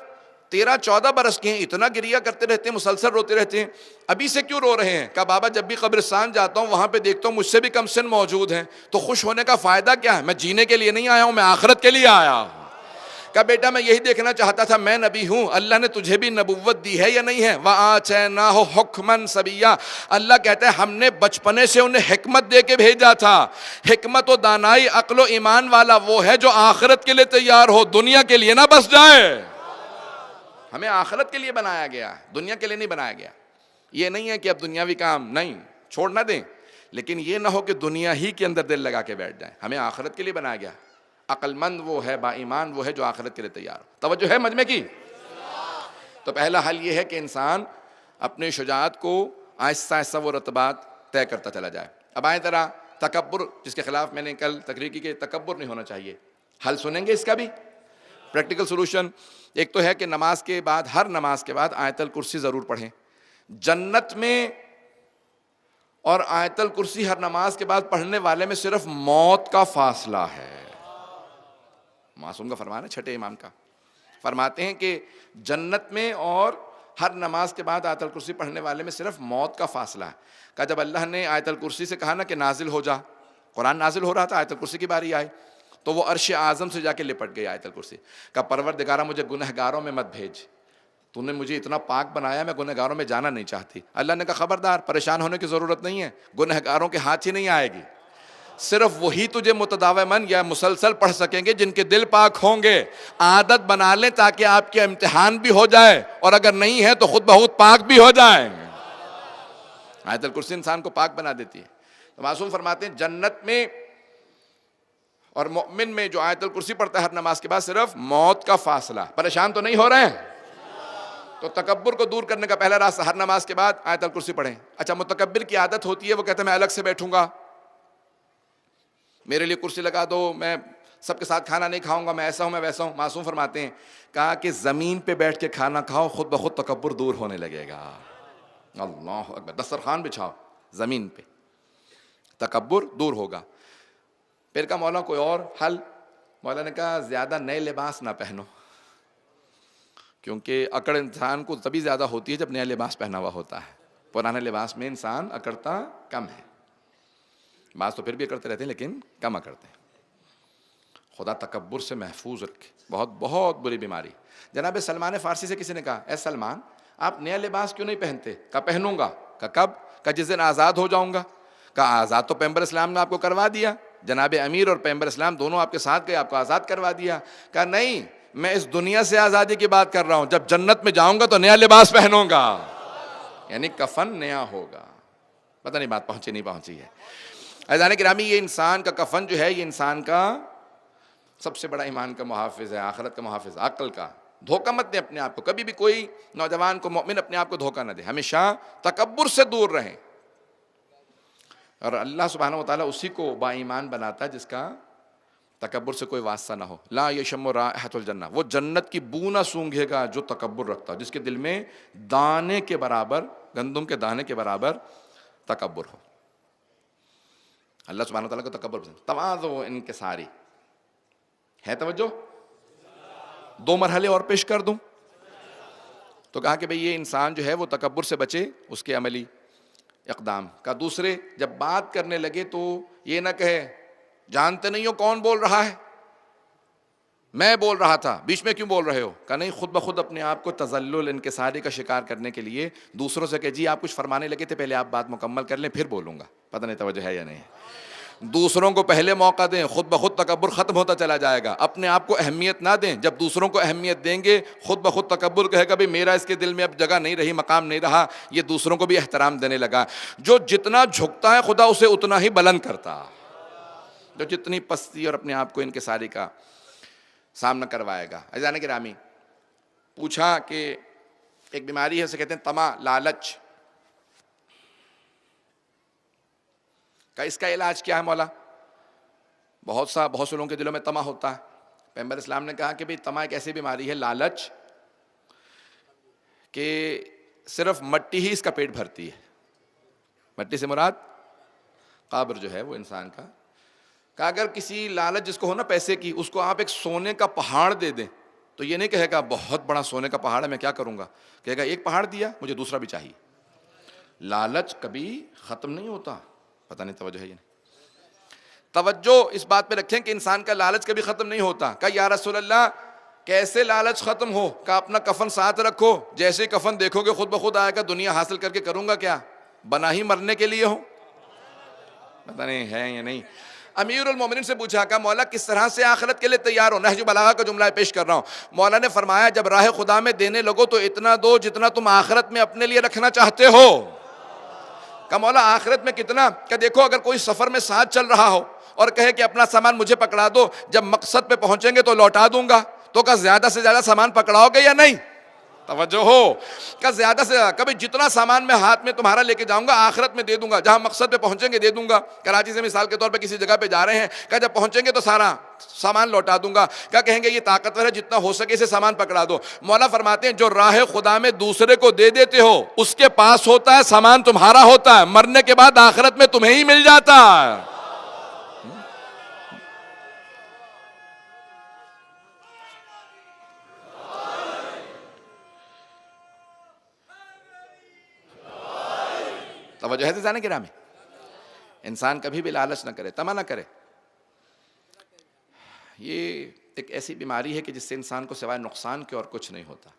13-14 برس کے ہیں، اتنا گریہ کرتے رہتے ہیں، مسلسل روتے رہتے ہیں، ابھی سے کیوں رو رہے ہیں؟ کہا بابا جب بھی قبرستان جاتا ہوں وہاں پہ دیکھتا ہوں مجھ سے بھی کم سن موجود ہیں، تو خوش ہونے کا فائدہ کیا ہے؟ میں جینے کے لیے نہیں آیا ہوں، میں آخرت کے لیے آیا ہوں۔ کہا بیٹا میں یہی دیکھنا چاہتا تھا، میں نبی ہوں، اللہ نے تجھے بھی نبوت دی ہے یا نہیں ہے؟ وَآتَيْنَاهُ حُكْمًا صَبِيًّا، اللہ کہتا ہے ہم نے بچپنے سے انہیں حکمت دے کے بھیجا تھا۔ حکمت و دانائی عقل و ایمان والا وہ ہے جو آخرت کے لیے تیار ہو، دنیا کے لیے نہ بس جائے۔ ہمیں آخرت کے لیے بنایا گیا، دنیا کے لیے نہیں بنایا گیا۔ یہ نہیں ہے کہ اب دنیاوی کام نہیں چھوڑ نہ دیں، لیکن یہ نہ ہو کہ دنیا ہی کے اندر دل لگا کے بیٹھ جائیں۔ ہمیں آخرت کے لیے بنایا گیا۔ عقل مند وہ ہے، با ایمان وہ ہے جو آخرت کے لیے تیار ہو۔ توجہ ہے مجمع کی؟ تو پہلا حل یہ ہے کہ انسان اپنے شجاعت کو آہستہ آہستہ وہ رتبات طے کرتا چلا جائے۔ اب آئیں ذرا تکبر، جس کے خلاف میں نے کل تقریر کی کہ تکبر نہیں ہونا چاہیے، حل سنیں گے اس کا بھی پریکٹیکل سولوشن۔ ایک تو ہے کہ نماز کے بعد، ہر نماز کے بعد آیت الکرسی ضرور پڑھیں۔ جنت میں اور آیت الکرسی ہر نماز کے بعد پڑھنے والے میں صرف موت کا فاصلہ ہے۔ معصوم کا فرمان ہے، چھٹے امام کا، فرماتے ہیں کہ جنت میں اور ہر نماز کے بعد آیت الکرسی پڑھنے والے میں صرف موت کا فاصلہ ہے۔ کہ جب اللہ نے آیت الکرسی سے کہا نا کہ نازل ہو جا، قرآن نازل ہو رہا تھا، آیت الکرسی کی باری آئی تو وہ عرش اعظم سے جا کے لپٹ گئی آیت الکرسی۔ کہ پروردگارہ مجھے گنہگاروں میں مت بھیج، تو نے مجھے اتنا پاک بنایا، میں گنہگاروں میں جانا نہیں چاہتی۔ اللہ نے کہا خبردار، پریشان ہونے کی ضرورت نہیں ہے، گنہگاروں کے ہاتھ ہی نہیں آئے گی، صرف وہی تجھے متداوماً یا مسلسل پڑھ سکیں گے جن کے دل پاک ہوں گے۔ عادت بنا لیں تاکہ آپ کے امتحان بھی ہو جائے، اور اگر نہیں ہے تو خود بہت پاک بھی ہو جائیں۔ آیت الکرسی انسان کو پاک بنا دیتی ہے۔ تو معصوم فرماتے ہیں جنت میں اور مومن میں جو آیت الکرسی پڑھتا ہے ہر نماز کے بعد صرف موت کا فاصلہ۔ پریشان تو نہیں ہو رہے ہیں؟ تو تکبر کو دور کرنے کا پہلا راستہ ہر نماز کے بعد آیت الکرسی پڑھیں۔ اچھا متکبر کی عادت ہوتی ہے وہ کہتا ہے میں الگ سے بیٹھوں گا، میرے لیے کرسی لگا دو، میں سب کے ساتھ کھانا نہیں کھاؤں گا، میں ایسا ہوں میں ویسا ہوں. معصوم فرماتے ہیں کہا کہ زمین پہ بیٹھ کے کھانا کھاؤ، خود بخود تکبر دور ہونے لگے گا. اللہ اکبر. دسترخوان بچھاؤ زمین پہ، تکبر دور ہوگا. پھر کہا مولا کوئی اور حل؟ مولا نے کہا زیادہ نئے لباس نہ پہنو، کیونکہ اکڑ انسان کو تبھی زیادہ ہوتی ہے جب نیا لباس پہنا ہوا ہوتا ہے. پرانے لباس میں انسان اکڑتا کم ہے. بعض تو پھر بھی اکڑتے رہتے ہیں لیکن کم اکڑتے ہیں. خدا تکبر سے محفوظ رکھے، بہت بہت بری بیماری. جناب سلمان فارسی سے کسی نے کہا اے سلمان آپ نیا لباس کیوں نہیں پہنتے؟ کہا پہنوں گا. کہا کب؟ کہا جس دن آزاد ہو جاؤں گا. کہا آزاد تو پیغمبر اسلام نے آپ کو کروا دیا، جناب امیر اور پیغمبر اسلام دونوں آپ کے ساتھ گئے، آپ کو آزاد کروا دیا. کہا نہیں، میں اس دنیا سے آزادی کی بات کر رہا ہوں، جب جنت میں جاؤں گا تو نیا لباس پہنوں گا، یعنی کفن نیا ہوگا. پتہ نہیں بات پہنچی نہیں پہنچی ہے. عزیزان گرامی یہ انسان کا کفن جو ہے یہ انسان کا سب سے بڑا ایمان کا محافظ ہے، آخرت کا محافظ، عقل کا. دھوکہ مت دیں اپنے آپ کو، کبھی بھی کوئی نوجوان کو مومن اپنے آپ کو دھوکہ نہ دے. ہمیشہ تکبر سے دور رہیں. اور اللہ سبحانہ وتعالیٰ اسی کو با ایمان بناتا ہے جس کا تکبر سے کوئی واسطہ نہ ہو. لا یشم رائحۃ الجنہ، وہ جنت کی بو نہ سونگھے گا جو تکبر رکھتا ہے، جس کے دل میں دانے کے برابر، گندم کے دانے کے برابر تکبر ہو. اللہ سبحانہ وتعالیٰ کو تکبر پسند. تواضع و انکساری ہے. توجہ، دو مرحلے اور پیش کر دوں تو کہا کہ بھئی یہ انسان جو ہے وہ تکبر سے بچے، اس کے عملی اقدام کا. دوسرے جب بات کرنے لگے تو یہ نہ کہے جانتے نہیں ہو کون بول رہا ہے، میں بول رہا تھا، بیچ میں کیوں بول رہے ہو؟ کہا نہیں، خود بخود اپنے آپ کو تذلل انکساری کا شکار کرنے کے لیے دوسروں سے کہ جی آپ کچھ فرمانے لگے تھے، پہلے آپ بات مکمل کر لیں پھر بولوں گا. پتہ نہیں توجہ ہے یا نہیں. دوسروں کو پہلے موقع دیں، خود بخود تکبر ختم ہوتا چلا جائے گا. اپنے آپ کو اہمیت نہ دیں، جب دوسروں کو اہمیت دیں گے خود بخود تکبر کہے گا بھی میرا اس کے دل میں اب جگہ نہیں رہی، مقام نہیں رہا، یہ دوسروں کو بھی احترام دینے لگا. جو جتنا جھکتا ہے خدا اسے اتنا ہی بلند کرتا، جو جتنی پستی اور اپنے آپ کو انکساری کا سامنا کروائے گا. عزیزان گرامی پوچھا کہ ایک بیماری ہے اسے کہتے ہیں طمع، لالچ. کہ اس کا علاج کیا ہے مولا؟ بہت سے لوگوں کے دلوں میں طمع ہوتا ہے. پیغمبر اسلام نے کہا کہ بھئی طمع ایک ایسی بیماری ہے، لالچ، کہ صرف مٹی ہی اس کا پیٹ بھرتی ہے. مٹی سے مراد قبر جو ہے وہ انسان کا. کہ اگر کسی لالچ جس کو ہو نا پیسے کی، اس کو آپ ایک سونے کا پہاڑ دے دیں تو یہ نہیں کہے گا بہت بڑا سونے کا پہاڑ ہے میں کیا کروں گا، کہے گا ایک پہاڑ دیا مجھے دوسرا بھی چاہیے. لالچ کبھی ختم نہیں ہوتا. پتہ نہیں توجہ ہے یہ نہیں. توجہ اس بات پہ رکھیں کہ انسان کا لالچ کبھی ختم نہیں ہوتا. کہ یا رسول اللہ کیسے لالچ ختم ہو؟ کہ اپنا کفن ساتھ رکھو، جیسے ہی کفن دیکھو گے خود بخود آئے گا دنیا حاصل کر کے کروں گا کیا، بنا ہی مرنے کے لیے ہو. پتہ نہیں ہے یا نہیں. امیر المومنین سے پوچھا کہ مولا کس طرح سے آخرت کے لیے تیار ہو؟ نہج البلاغہ کا جملہ پیش کر رہا ہوں. مولا نے فرمایا جب راہ خدا میں دینے لگو تو اتنا دو جتنا تم آخرت میں اپنے لیے رکھنا چاہتے ہو. کہ مولا آخرت میں کتنا؟ کہ دیکھو اگر کوئی سفر میں ساتھ چل رہا ہو اور کہے کہ اپنا سامان مجھے پکڑا دو، جب مقصد پہ پہنچیں گے تو لوٹا دوں گا، تو کہ زیادہ سے زیادہ سامان پکڑاؤ گے یا نہیں؟ توجہ ہو. کہ زیادہ سے زیادہ کبھی جتنا سامان میں ہاتھ میں تمہارا لے کے جاؤں گا آخرت میں دے دوں گا، جہاں مقصد پہ پہنچیں گے دے دوں گا. کراچی سے مثال کے طور پہ کسی جگہ پہ جا رہے ہیں، کہ جب پہنچیں گے تو سارا سامان لوٹا دوں گا. کیا کہیں گے یہ طاقتور ہے، جتنا ہو سکے اسے سامان پکڑا دو. مولا فرماتے ہیں جو راہ خدا میں دوسرے کو دے دیتے ہو اس کے پاس ہوتا ہے، سامان تمہارا ہوتا ہے، مرنے کے بعد آخرت میں تمہیں ہی مل جاتا ہے. توجہ ہے عزیزان گرامی. انسان کبھی بھی لالچ نہ کرے، طمع نہ کرے. یہ ایک ایسی بیماری ہے کہ جس سے انسان کو سوائے نقصان کے اور کچھ نہیں ہوتا.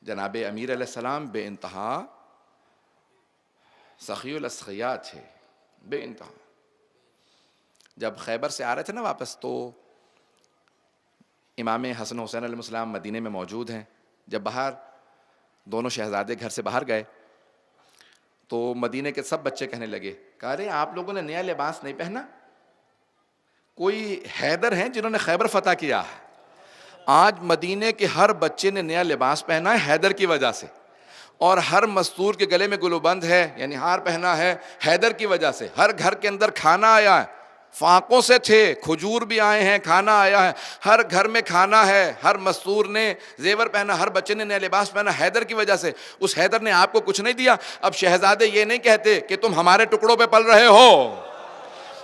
جناب امیر علیہ السلام بے انتہا سخی الاسخیاء تھے، بے انتہا. جب خیبر سے آ رہے تھے نا واپس تو امام حسن حسین علیہ السلام مدینے میں موجود ہیں. جب باہر دونوں شہزادے گھر سے باہر گئے تو مدینے کے سب بچے کہنے لگے کہ ارے آپ لوگوں نے نیا لباس نہیں پہنا. کوئی حیدر ہیں جنہوں نے خیبر فتح کیا ہے، آج مدینے کے ہر بچے نے نیا لباس پہنا ہے حیدر کی وجہ سے. اور ہر مستور کے گلے میں گلوبند ہے، یعنی ہار پہنا ہے حیدر کی وجہ سے۔ ہر گھر کے اندر کھانا آیا ہے، فاقوں سے تھے، کھجور بھی آئے ہیں، کھانا آیا ہے، ہر گھر میں کھانا ہے، ہر مستور نے زیور پہنا، ہر بچے نے نیا لباس پہنا حیدر کی وجہ سے۔ اس حیدر نے آپ کو کچھ نہیں دیا۔ اب شہزادے یہ نہیں کہتے کہ تم ہمارے ٹکڑوں پہ پل رہے ہو،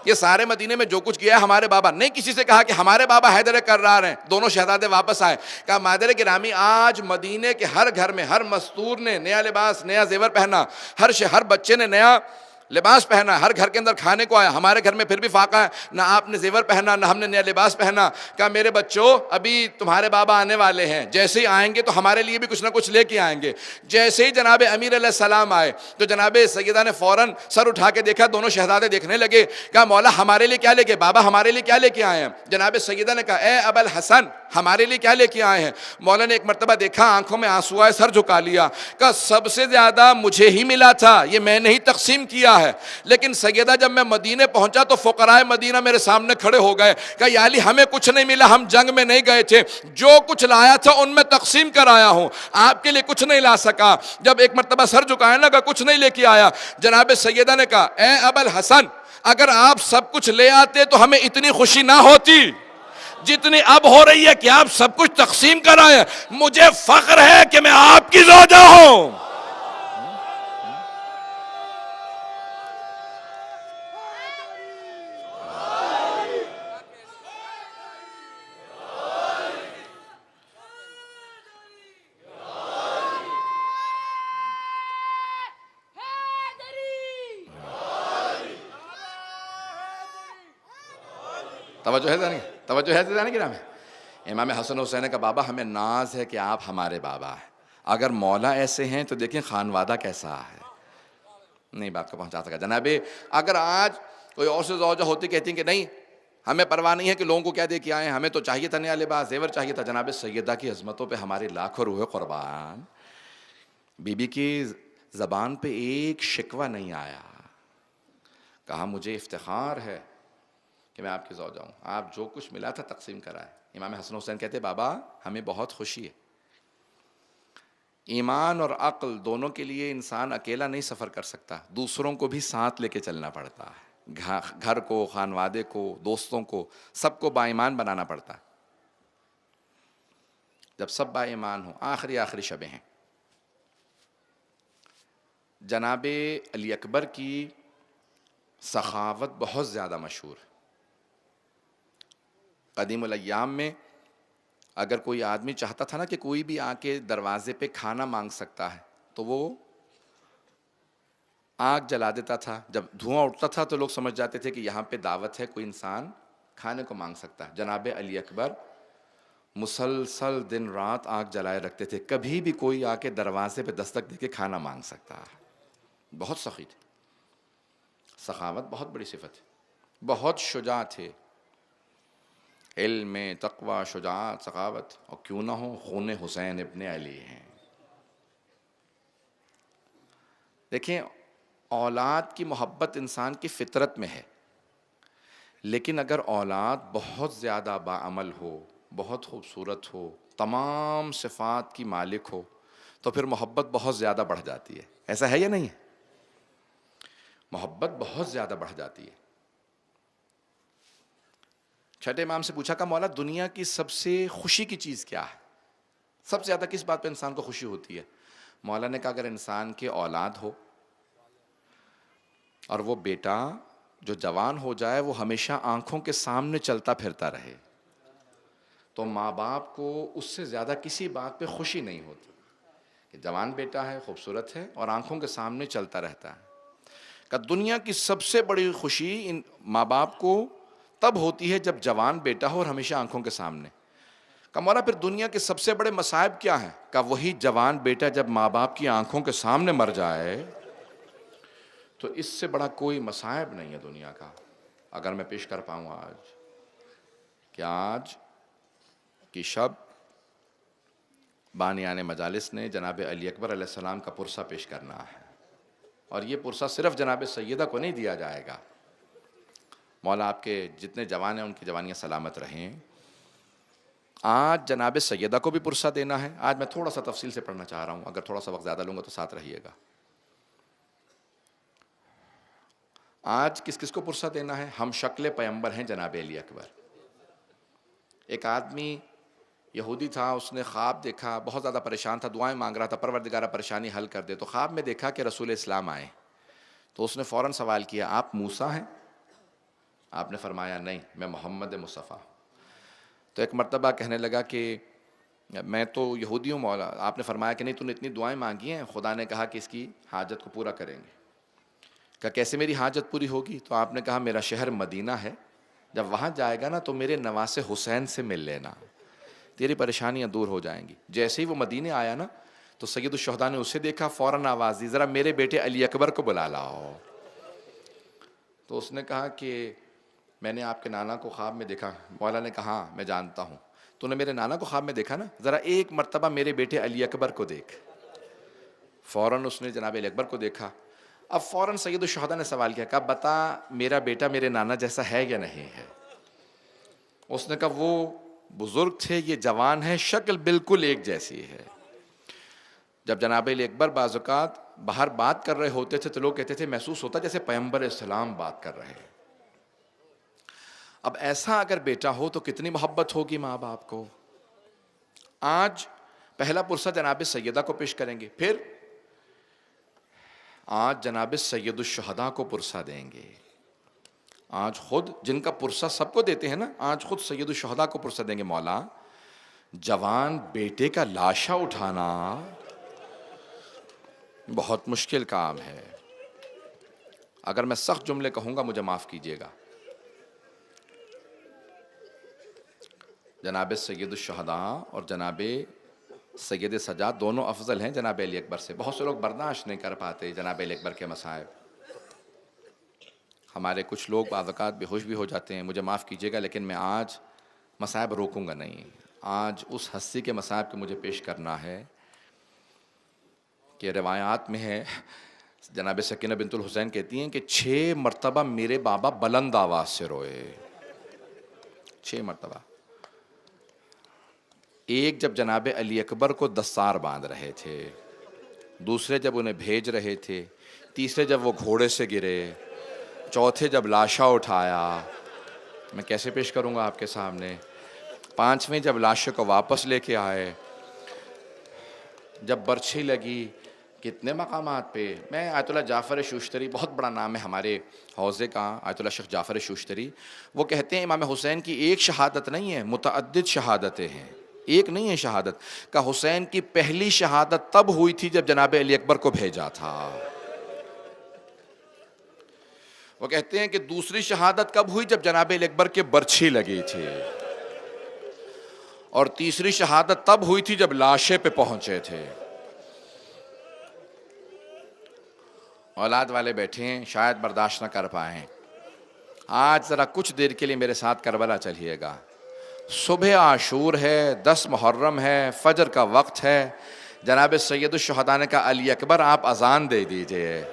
یہ سارے مدینے میں جو کچھ کیا ہے ہمارے بابا نہیں، کسی سے کہا کہ ہمارے بابا حیدر کرار ہیں۔ دونوں شہزادے واپس آئے، کہا مادر گرامی آج مدینے کے ہر گھر میں ہر مستور نے نیا لباس، نیا زیور پہنا، ہر بچے نے نیا لباس پہنا، ہر گھر کے اندر کھانے کو آیا، ہمارے گھر میں پھر بھی فاقہ ہے، نہ آپ نے زیور پہنا نہ ہم نے نیا لباس پہنا۔ کہا میرے بچوں ابھی تمہارے بابا آنے والے ہیں، جیسے ہی آئیں گے تو ہمارے لیے بھی کچھ نہ کچھ لے کے آئیں گے۔ جیسے ہی جناب امیر علیہ السلام آئے تو جناب سیدہ نے فوراً سر اٹھا کے دیکھا، دونوں شہزادے دیکھنے لگے، کہا مولا ہمارے لیے کیا لے کے، بابا ہمارے لیے کیا لے کے آئے ہیں؟ جناب سیدہ نے کہا اے ابا الحسن ہمارے لیے کیا لے کے آئے ہیں؟ مولا نے ایک مرتبہ دیکھا، آنکھوں میں آنسو آئے، سر جھکا لیا، کہا سب سے زیادہ مجھے ہی ملا تھا، یہ میں نے ہی تقسیم کیا ہے، لیکن سیدہ جب میں مدینے پہنچا تو فقراء مدینہ میرے سامنے کھڑے ہو گئے، کہا یا علی ہمیں کچھ نہیں ملا، ہم جنگ میں نہیں گئے تھے، جو کچھ لایا تھا ان میں تقسیم کر آیا ہوں، آپ کے لیے کچھ نہیں لا سکا۔ جب ایک مرتبہ سر جھکانے لگا کچھ نہیں لے کے آیا، جناب سیدہ نے کہا اے ابا الحسن اگر آپ سب کچھ لے آتے تو ہمیں اتنی خوشی نہ ہوتی جتنی اب ہو رہی ہے کہ آپ سب کچھ تقسیم کر آئے۔ مجھے فخر ہے کہ میں آپ کی زوجہ ہوں۔ توجہ ہے زیادہ نہیں گرام ہے۔ امام حسن حسین نے کہا بابا ہمیں ناز ہے کہ آپ ہمارے بابا ہیں، اگر مولا ایسے ہیں تو دیکھیں خانوادہ کیسا ہے۔ نہیں بات کو پہنچا سکا جناب، اگر آج کوئی اور سے زوجہ ہوتی کہتی کہ نہیں ہمیں پرواہ نہیں ہے کہ لوگوں کو کیا دے کے آئے ہیں، ہمیں تو چاہیے تھا نیا لباس زیور چاہیے تھا۔ جناب سیدہ کی عظمتوں پہ ہماری لاکھوں روح قربان، بی بی کی زبان پہ ایک شکوہ نہیں آیا، کہا مجھے افتخار ہے کہ میں آپ کی زوجہ ہوں، آپ جو کچھ ملا تھا تقسیم کرائے۔ امام حسن حسین کہتے بابا ہمیں بہت خوشی ہے، ایمان اور عقل دونوں کے لیے انسان اکیلا نہیں سفر کر سکتا، دوسروں کو بھی ساتھ لے کے چلنا پڑتا ہے، گھر کو، خانوادے کو، دوستوں کو، سب کو با ایمان بنانا پڑتا ہے۔ جب سب با ایمان ہوں، آخری شبیں ہیں، جناب علی اکبر کی سخاوت بہت زیادہ مشہور ہے۔ قدیم الایام میں اگر کوئی آدمی چاہتا تھا نا کہ کوئی بھی آ کے دروازے پہ کھانا مانگ سکتا ہے تو وہ آگ جلا دیتا تھا، جب دھواں اٹھتا تھا تو لوگ سمجھ جاتے تھے کہ یہاں پہ دعوت ہے، کوئی انسان کھانے کو مانگ سکتا ہے۔ جناب علی اکبر مسلسل دن رات آگ جلائے رکھتے تھے، کبھی بھی کوئی آ کے دروازے پہ دستک دے کے کھانا مانگ سکتا ہے، بہت سخی تھے، سخاوت بہت بڑی صفت ہے، بہت شجاع تھے، علم میں تقوی، شجاعت، سخاوت، اور کیوں نہ ہو خون حسین ابن علی ہیں۔ دیکھیں اولاد کی محبت انسان کی فطرت میں ہے، لیکن اگر اولاد بہت زیادہ باعمل ہو، بہت خوبصورت ہو، تمام صفات کی مالک ہو تو پھر محبت بہت زیادہ بڑھ جاتی ہے۔ ایسا ہے یا نہیں ہے؟ محبت بہت زیادہ بڑھ جاتی ہے۔ چھٹے امام سے پوچھا کہ مولا دنیا کی سب سے خوشی کی چیز کیا ہے؟ سب سے زیادہ کس بات پہ انسان کو خوشی ہوتی ہے؟ مولا نے کہا اگر انسان کے اولاد ہو اور وہ بیٹا جو جوان ہو جائے وہ ہمیشہ آنکھوں کے سامنے چلتا پھرتا رہے تو ماں باپ کو اس سے زیادہ کسی بات پہ خوشی نہیں ہوتی کہ جوان بیٹا ہے، خوبصورت ہے اور آنکھوں کے سامنے چلتا رہتا ہے۔ کہ دنیا کی سب سے بڑی خوشی ان ماں باپ کو تب ہوتی ہے جب جوان بیٹا ہو اور ہمیشہ آنکھوں کے سامنے۔ کہ مولا پھر دنیا کے سب سے بڑے مصائب کیا ہیں؟ کہ وہی جوان بیٹا جب ماں باپ کی آنکھوں کے سامنے مر جائے تو اس سے بڑا کوئی مصائب نہیں ہے دنیا کا۔ اگر میں پیش کر پاؤں آج کہ آج کی شب بانیان مجالس نے جناب علی اکبر علیہ السلام کا پرسہ پیش کرنا ہے، اور یہ پرسہ صرف جناب سیدہ کو نہیں دیا جائے گا۔ مولا آپ کے جتنے جوان ہیں ان کی جوانیاں سلامت رہیں، آج جناب سیدہ کو بھی پرسہ دینا ہے. آج میں تھوڑا سا تفصیل سے پڑھنا چاہ رہا ہوں، اگر تھوڑا سا وقت زیادہ لوں گا تو ساتھ رہیے گا. آج کس کس کو پرسہ دینا ہے؟ ہم شکل پیغمبر ہیں جناب علی اکبر. ایک آدمی یہودی تھا، اس نے خواب دیکھا، بہت زیادہ پریشان تھا، دعائیں مانگ رہا تھا پروردگارہ پریشانی حل کر دے. تو خواب میں دیکھا کہ رسول اسلام آئے. تو اس نے فوراً سوال کیا، آپ موسیٰ ہیں؟ آپ نے فرمایا نہیں، میں محمد مصطفیٰ. تو ایک مرتبہ کہنے لگا کہ میں تو یہودی ہوں مولا. آپ نے فرمایا کہ نہیں، تو نے اتنی دعائیں مانگی ہیں، خدا نے کہا کہ اس کی حاجت کو پورا کریں گے. کہا کیسے میری حاجت پوری ہوگی؟ تو آپ نے کہا میرا شہر مدینہ ہے، جب وہاں جائے گا نا تو میرے نواسے حسین سے مل لینا، تیری پریشانیاں دور ہو جائیں گی. جیسے ہی وہ مدینے آیا نا تو سید الشہداء نے اسے دیکھا، فوراً آواز دی، ذرا میرے بیٹے علی اکبر کو بلا لاؤ. تو اس نے کہا کہ میں نے آپ کے نانا کو خواب میں دیکھا. مولا نے کہا ہاں میں جانتا ہوں، تو نے میرے نانا کو خواب میں دیکھا نا، ذرا ایک مرتبہ میرے بیٹے علی اکبر کو دیکھ. فوراً اس نے جناب علی اکبر کو دیکھا. اب فوراً سید الشہداء نے سوال کیا، کہا بتا میرا بیٹا میرے نانا جیسا ہے یا نہیں ہے؟ اس نے کہا وہ بزرگ تھے، یہ جوان ہے، شکل بالکل ایک جیسی ہے. جب جناب علی اکبر بعض اوقات باہر بات کر رہے ہوتے تھے تو لوگ کہتے تھے محسوس ہوتا جیسے پیغمبر اسلام بات کر رہے ہیں. اب ایسا اگر بیٹا ہو تو کتنی محبت ہوگی ماں باپ کو. آج پہلا پرسہ جناب سیدہ کو پیش کریں گے، پھر آج جناب سید الشہداء کو پرسہ دیں گے. آج خود جن کا پرسہ سب کو دیتے ہیں نا، آج خود سید الشہداء کو پرسہ دیں گے. مولا جوان بیٹے کا لاشا اٹھانا بہت مشکل کام ہے. اگر میں سخت جملے کہوں گا مجھے معاف کیجیے گا. جناب سید الشہداء اور جناب سید سجاد دونوں افضل ہیں جناب علی اکبر سے. بہت سے لوگ برداشت نہیں کر پاتے جناب علی اکبر کے مصائب. ہمارے کچھ لوگ بعض اوقات بے ہوش بھی ہو جاتے ہیں، مجھے معاف کیجیے گا، لیکن میں آج مصائب روکوں گا نہیں. آج اس ہستی کے مصائب کو مجھے پیش کرنا ہے کہ روایات میں ہے، جناب سکینہ بنت الحسین کہتی ہیں کہ 6 مرتبہ میرے بابا بلند آواز سے روئے. 6 مرتبہ. ایک جب جناب علی اکبر کو دستار باندھ رہے تھے، دوسرے جب انہیں بھیج رہے تھے، تیسرے جب وہ گھوڑے سے گرے، چوتھے جب لاشا اٹھایا. میں کیسے پیش کروں گا آپ کے سامنے؟ 5ویں جب لاشے کو واپس لے کے آئے، جب برچھی لگی، کتنے مقامات پہ. میں آیت اللہ جعفر شوشتری، بہت بڑا نام ہے ہمارے حوزے کا، آیت اللہ شیخ جعفر شوشتری، وہ کہتے ہیں امام حسین کی ایک شہادت نہیں ہے، متعدد شہادتیں ہیں، ایک نہیں ہے شہادت. کہ حسین کی پہلی شہادت تب ہوئی تھی جب جناب علی اکبر کو بھیجا تھا. وہ کہتے ہیں کہ دوسری شہادت کب ہوئی؟ جب جناب علی اکبر کے برچھی لگی تھی. اور تیسری شہادت تب ہوئی تھی جب لاشے پہ پہنچے تھے. اولاد والے بیٹھے ہیں، شاید برداشت نہ کر پائیں. آج ذرا کچھ دیر کے لیے میرے ساتھ کربلا چلیے گا. صبح عاشور ہے، 10 محرم ہے، فجر کا وقت ہے. جناب سید الشہداء نے کہا علی اکبر آپ اذان دے دیجئے.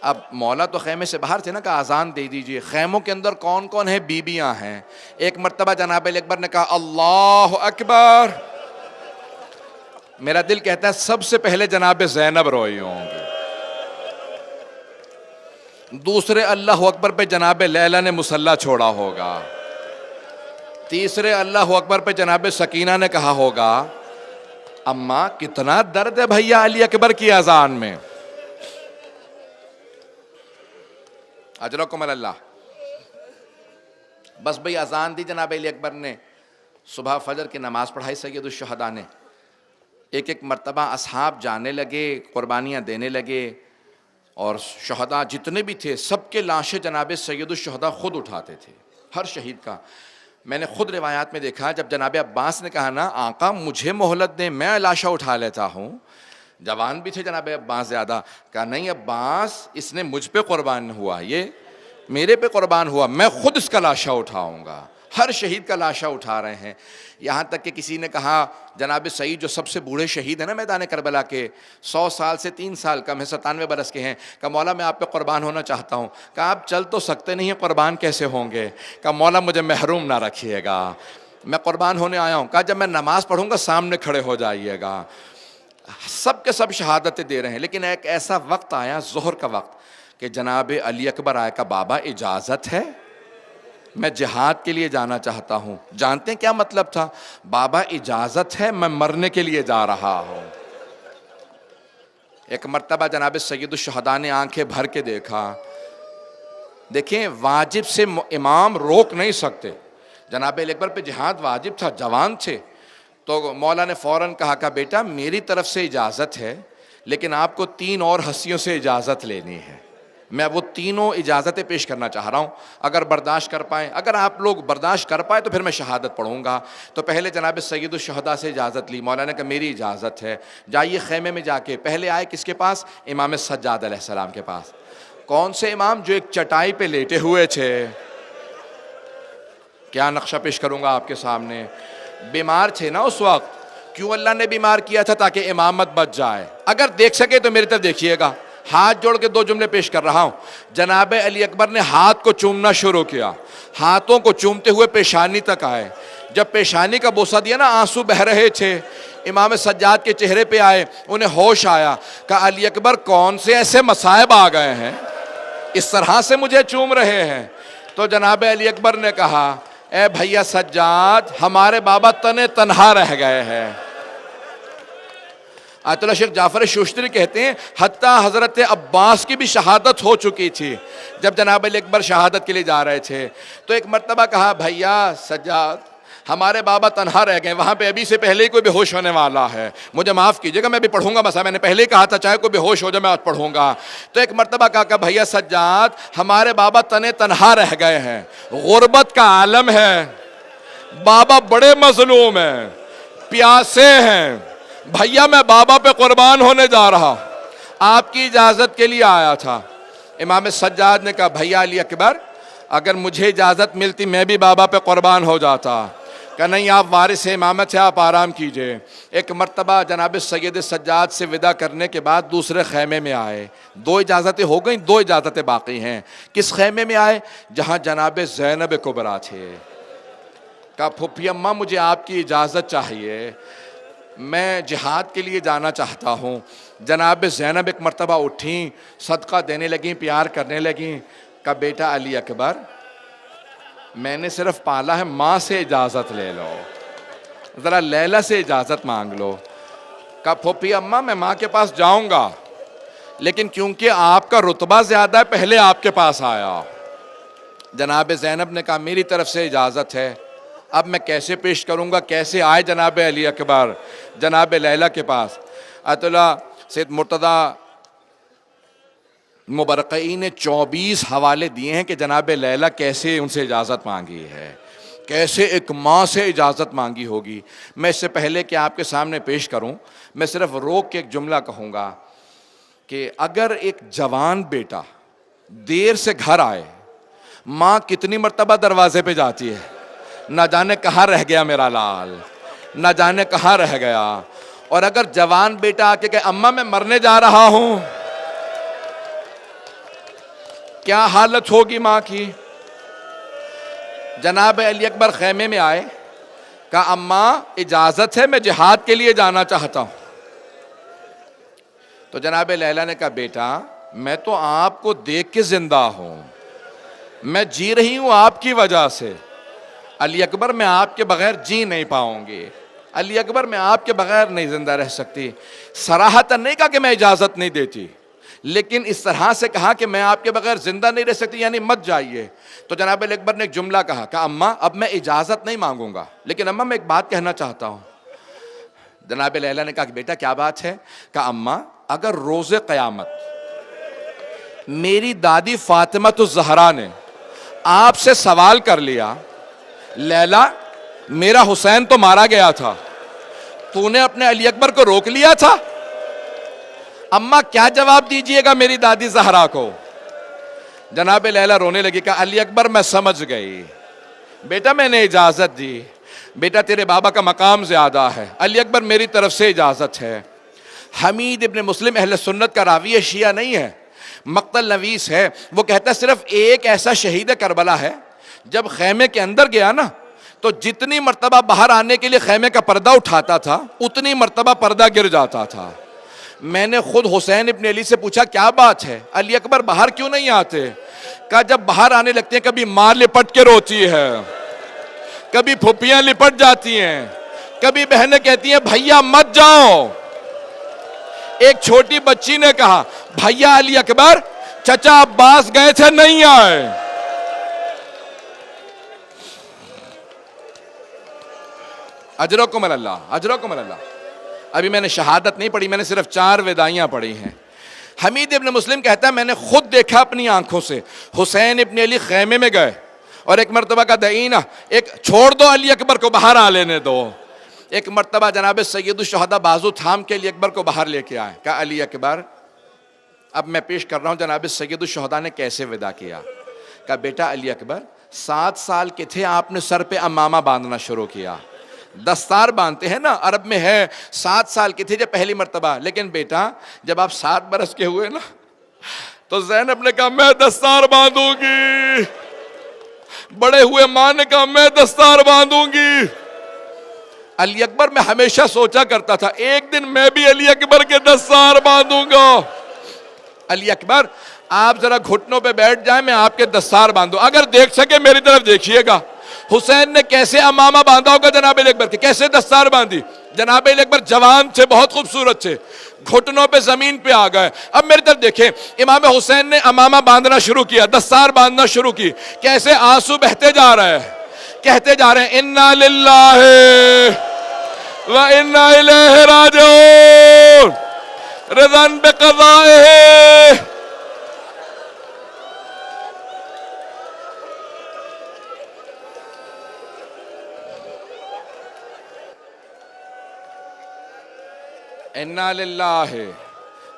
اب مولا تو خیمے سے باہر تھے نا، کہا اذان دے دیجئے. خیموں کے اندر کون کون ہے؟ بیبیاں ہیں. ایک مرتبہ جناب علی اکبر نے کہا اللہ اکبر. میرا دل کہتا ہے سب سے پہلے جناب زینب روئی ہوں گی. دوسرے اللہ اکبر پہ جناب لیلا نے مصلی چھوڑا ہوگا. تیسرے اللہ اکبر پہ جناب سکینہ نے کہا ہوگا اماں کتنا درد ہے بھیا علی اکبر کی اذان میں. اجرکم اللہ. بس بھئی اذان دی جناب علی اکبر نے، صبح فجر کی نماز پڑھائی سید الشہداء نے. ایک ایک مرتبہ اصحاب جانے لگے، قربانیاں دینے لگے، اور شہداء جتنے بھی تھے سب کے لاشیں جناب سید الشہداء خود اٹھاتے تھے، ہر شہید کا. میں نے خود روایات میں دیکھا جب جناب عباس نے کہا نا آقا مجھے مہلت دیں میں لاشا اٹھا لیتا ہوں، جوان بھی تھے جناب عباس زیادہ، کہا نہیں عباس اس نے مجھ پہ قربان ہوا، یہ میرے پہ قربان ہوا، میں خود اس کا لاشا اٹھاؤں گا. ہر شہید کا لاشا اٹھا رہے ہیں. یہاں تک کہ کسی نے کہا جناب سعید جو سب سے بوڑھے شہید ہیں نا میدان کربلا کے، 100 سال سے 3 سال کم ہے، 97 برس کے ہیں، کہ مولا میں آپ پہ قربان ہونا چاہتا ہوں. کہا آپ چل تو سکتے نہیں ہیں، قربان کیسے ہوں گے؟ کہ مولا مجھے محروم نہ رکھیے گا. میں قربان ہونے آیا ہوں. کہا جب میں نماز پڑھوں گا سامنے کھڑے ہو جائیے گا. سب کے سب شہادتیں دے رہے ہیں, لیکن ایک ایسا وقت آیا ظہر کا وقت کہ جناب علی اکبر آیا. کہا بابا اجازت ہے, میں جہاد کے لیے جانا چاہتا ہوں. جانتے ہیں کیا مطلب تھا؟ بابا اجازت ہے, میں مرنے کے لیے جا رہا ہوں. ایک مرتبہ جناب سید الشہداء نے آنکھیں بھر کے دیکھا. دیکھیں واجب سے امام روک نہیں سکتے. جناب علی اکبر پہ جہاد واجب تھا, جوان تھے. تو مولا نے فوراً کہا کہ بیٹا میری طرف سے اجازت ہے, لیکن آپ کو 3 اور ہستیوں سے اجازت لینی ہے. میں وہ تینوں اجازتیں پیش کرنا چاہ رہا ہوں, اگر برداشت کر پائیں. اگر آپ لوگ برداشت کر پائے تو پھر میں شہادت پڑھوں گا. تو پہلے جناب سید الشہداء سے اجازت لی. مولا نے کہا میری اجازت ہے, جائیے خیمے میں جا کے. پہلے آئے کس کے پاس؟ امام سجاد علیہ السلام کے پاس. کون سے امام؟ جو ایک چٹائی پہ لیٹے ہوئے تھے. کیا نقشہ پیش کروں گا آپ کے سامنے. بیمار تھے نا اس وقت. کیوں اللہ نے بیمار کیا تھا؟ تاکہ امامت بچ جائے. اگر دیکھ سکے تو میری طرف دیکھیے گا. ہاتھ جوڑ کے 2 جملے پیش کر رہا ہوں. جناب علی اکبر نے ہاتھ کو چومنا شروع کیا. ہاتھوں کو چومتے ہوئے پیشانی تک آئے. جب پیشانی کا بوسہ دیا نا, آنسو بہ رہے تھے. امام سجاد کے چہرے پہ آئے, انہیں ہوش آیا. کہا علی اکبر کون سے ایسے مصائب آ گئے ہیں, اس طرح سے مجھے چوم رہے ہیں. تو جناب علی اکبر نے کہا اے بھیا سجاد, ہمارے بابا تنے تنہا رہ گئے ہیں. آیت اللہ شیخ جعفر شوشتری کہتے ہیں حتیٰ حضرت عباس کی بھی شہادت ہو چکی تھی جب جناب علی اکبر شہادت کے لیے جا رہے تھے. تو ایک مرتبہ کہا بھیا سجاد, ہمارے بابا تنہا رہ گئے, وہاں پہ ابھی سے پہلے ہی کوئی بے ہوش ہونے والا ہے, مجھے معاف کیجیے گا, میں بھی پڑھوں گا. بس میں نے پہلے ہی کہا تھا چاہے کوئی بے ہوش ہو جائے میں آج پڑھوں گا. تو ایک مرتبہ کہا کہ بھیا سجاد, ہمارے بابا تنہا رہ گئے ہیں, غربت کا عالم ہے, بابا بڑے مظلوم ہیں, پیاسے ہیں. بھیا میں بابا پہ قربان ہونے جا رہا, آپ کی اجازت کے لیے آیا تھا. امام سجاد نے کہا بھیا علی اکبر, اگر مجھے اجازت ملتی میں بھی بابا پہ قربان ہو جاتا. کہ نہیں, آپ وارث امامت سے, آپ آرام کیجئے. ایک مرتبہ جناب سید سجاد سے وداع کرنے کے بعد دوسرے خیمے میں آئے. 2 اجازتیں ہو گئیں, 2 اجازتیں باقی ہیں. کس خیمے میں آئے؟ جہاں جناب زینب کبریٰ تھے. کہا پھوپھی اماں مجھے آپ کی اجازت چاہیے, میں جہاد کے لیے جانا چاہتا ہوں. جناب زینب ایک مرتبہ اٹھیں, صدقہ دینے لگیں, پیار کرنے لگیں. کہا بیٹا علی اکبر, میں نے صرف پالا ہے, ماں سے اجازت لے لو, ذرا لیلا سے اجازت مانگ لو. کہا پھوپھی اماں میں ماں کے پاس جاؤں گا, لیکن کیونکہ آپ کا رتبہ زیادہ ہے پہلے آپ کے پاس آیا. جناب زینب نے کہا میری طرف سے اجازت ہے. اب میں کیسے پیش کروں گا, کیسے آئے جناب علی اکبر جناب لیلا کے پاس. آیت اللہ سید مرتضیٰ مبرقعی نے 24 حوالے دیے ہیں کہ جناب لیلا کیسے ان سے اجازت مانگی ہے, کیسے ایک ماں سے اجازت مانگی ہوگی. میں اس سے پہلے کہ آپ کے سامنے پیش کروں, میں صرف روک کے ایک جملہ کہوں گا کہ اگر ایک جوان بیٹا دیر سے گھر آئے, ماں کتنی مرتبہ دروازے پہ جاتی ہے, نہ جانے کہاں رہ گیا میرا لال, نہ جانے کہاں رہ گیا. اور اگر جوان بیٹا آ کے کہے اماں میں مرنے جا رہا ہوں, کیا حالت ہوگی ماں کی. جناب علی اکبر خیمے میں آئے, کہا اماں اجازت ہے, میں جہاد کے لیے جانا چاہتا ہوں. تو جناب لیلا نے کہا بیٹا میں تو آپ کو دیکھ کے زندہ ہوں, میں جی رہی ہوں آپ کی وجہ سے. علی اکبر میں آپ کے بغیر جی نہیں پاؤں گی, علی اکبر میں آپ کے بغیر نہیں زندہ رہ سکتی. صراحتاً نہیں کہا کہ میں اجازت نہیں دیتی, لیکن اس طرح سے کہا کہ میں آپ کے بغیر زندہ نہیں رہ سکتی, یعنی مت جائیے. تو جناب علی اکبر نے ایک جملہ کہا کہ اماں اب میں اجازت نہیں مانگوں گا, لیکن اماں میں ایک بات کہنا چاہتا ہوں. جناب لیلا نے کہا کہ بیٹا کیا بات ہے. کہا اماں اگر روز قیامت میری دادی فاطمۃ الزہرا نے آپ سے سوال کر لیا, لیلا میرا حسین تو مارا گیا تھا, تو نے اپنے علی اکبر کو روک لیا تھا, اماں کیا جواب دیجئے گا میری دادی زہرا کو. جناب لیلا رونے لگی. کہ علی اکبر میں سمجھ گئی بیٹا, میں نے اجازت دی, بیٹا تیرے بابا کا مقام زیادہ ہے, علی اکبر میری طرف سے اجازت ہے. حمید ابن مسلم اہل سنت کا راوی ہے, شیعہ نہیں ہے, مقتل نویس ہے. وہ کہتا ہے صرف ایک ایسا شہید کربلا ہے, جب خیمے کے اندر گیا نا تو جتنی مرتبہ باہر آنے کے لیے خیمے کا پردہ اٹھاتا تھا اتنی مرتبہ پردہ گر جاتا تھا۔ میں نے خود حسین ابن علی سے پوچھا کیا بات ہے، علی اکبر باہر کیوں نہیں آتے؟ کہا جب باہر آنے لگتے ہیں کبھی ماں لپٹ کے روتی ہے، کبھی پھوپھیاں لپٹ جاتی ہیں، کبھی بہنیں کہتی ہیں بھیا مت جاؤ۔ ایک چھوٹی بچی نے کہا بھیا علی اکبر چچا عباس گئے تھے نہیں آئے۔ اجرکم اللہ، اجرکم اللہ۔ ابھی میں نے شہادت نہیں پڑھی، میں نے صرف 4 وداعیاں پڑھی ہیں۔ حمید ابن مسلم کہتا ہے میں نے خود دیکھا اپنی آنکھوں سے، حسین ابن علی خیمے میں گئے اور ایک مرتبہ کا دعینا ایک چھوڑ دو علی اکبر کو باہر آ لینے دو۔ ایک مرتبہ جناب سید الشہداء بازو تھام کے علی اکبر کو باہر لے کے آئے، کہا علی اکبر اب میں پیش کر رہا ہوں جناب سید الشہداء نے کیسے وداع کیا۔ کہا بیٹا علی اکبر 7 سال کے تھے آپ نے سر پہ امامہ باندھنا شروع کیا، دستار باندھتے ہیں نا عرب میں ہے، 7 سال کے تھے جب پہلی مرتبہ، لیکن بیٹا جب آپ 7 برس کے ہوئے نا تو زینب نے کہا میں دستار باندھوں گی، بڑے ہوئے ماں نے کہا میں دستار باندھوں گی۔ علی اکبر میں ہمیشہ سوچا کرتا تھا ایک دن میں بھی علی اکبر کے دستار باندھوں گا۔ علی اکبر آپ ذرا گھٹنوں پہ بیٹھ جائیں میں آپ کے دستار باندھوں، اگر دیکھ سکے میری طرف دیکھیے گا۔ حسین نے کیسے امامہ باندھا ہوگا جناب علی اکبر کے، کیسے دستار باندھی۔ جناب علی اکبر جوان تھے، بہت خوبصورت تھے، گھٹنوں پہ زمین پہ آ گئے۔ اب میری طرف دیکھیں، امام حسین نے امامہ باندھنا شروع کیا، دستار باندھنا شروع کی، کیسے آنسو بہتے جا رہے ہیں، کہتے جا رہے ہیں انا للہ و انا الیہ راجعون رضا بقضائہ۔ انا للہ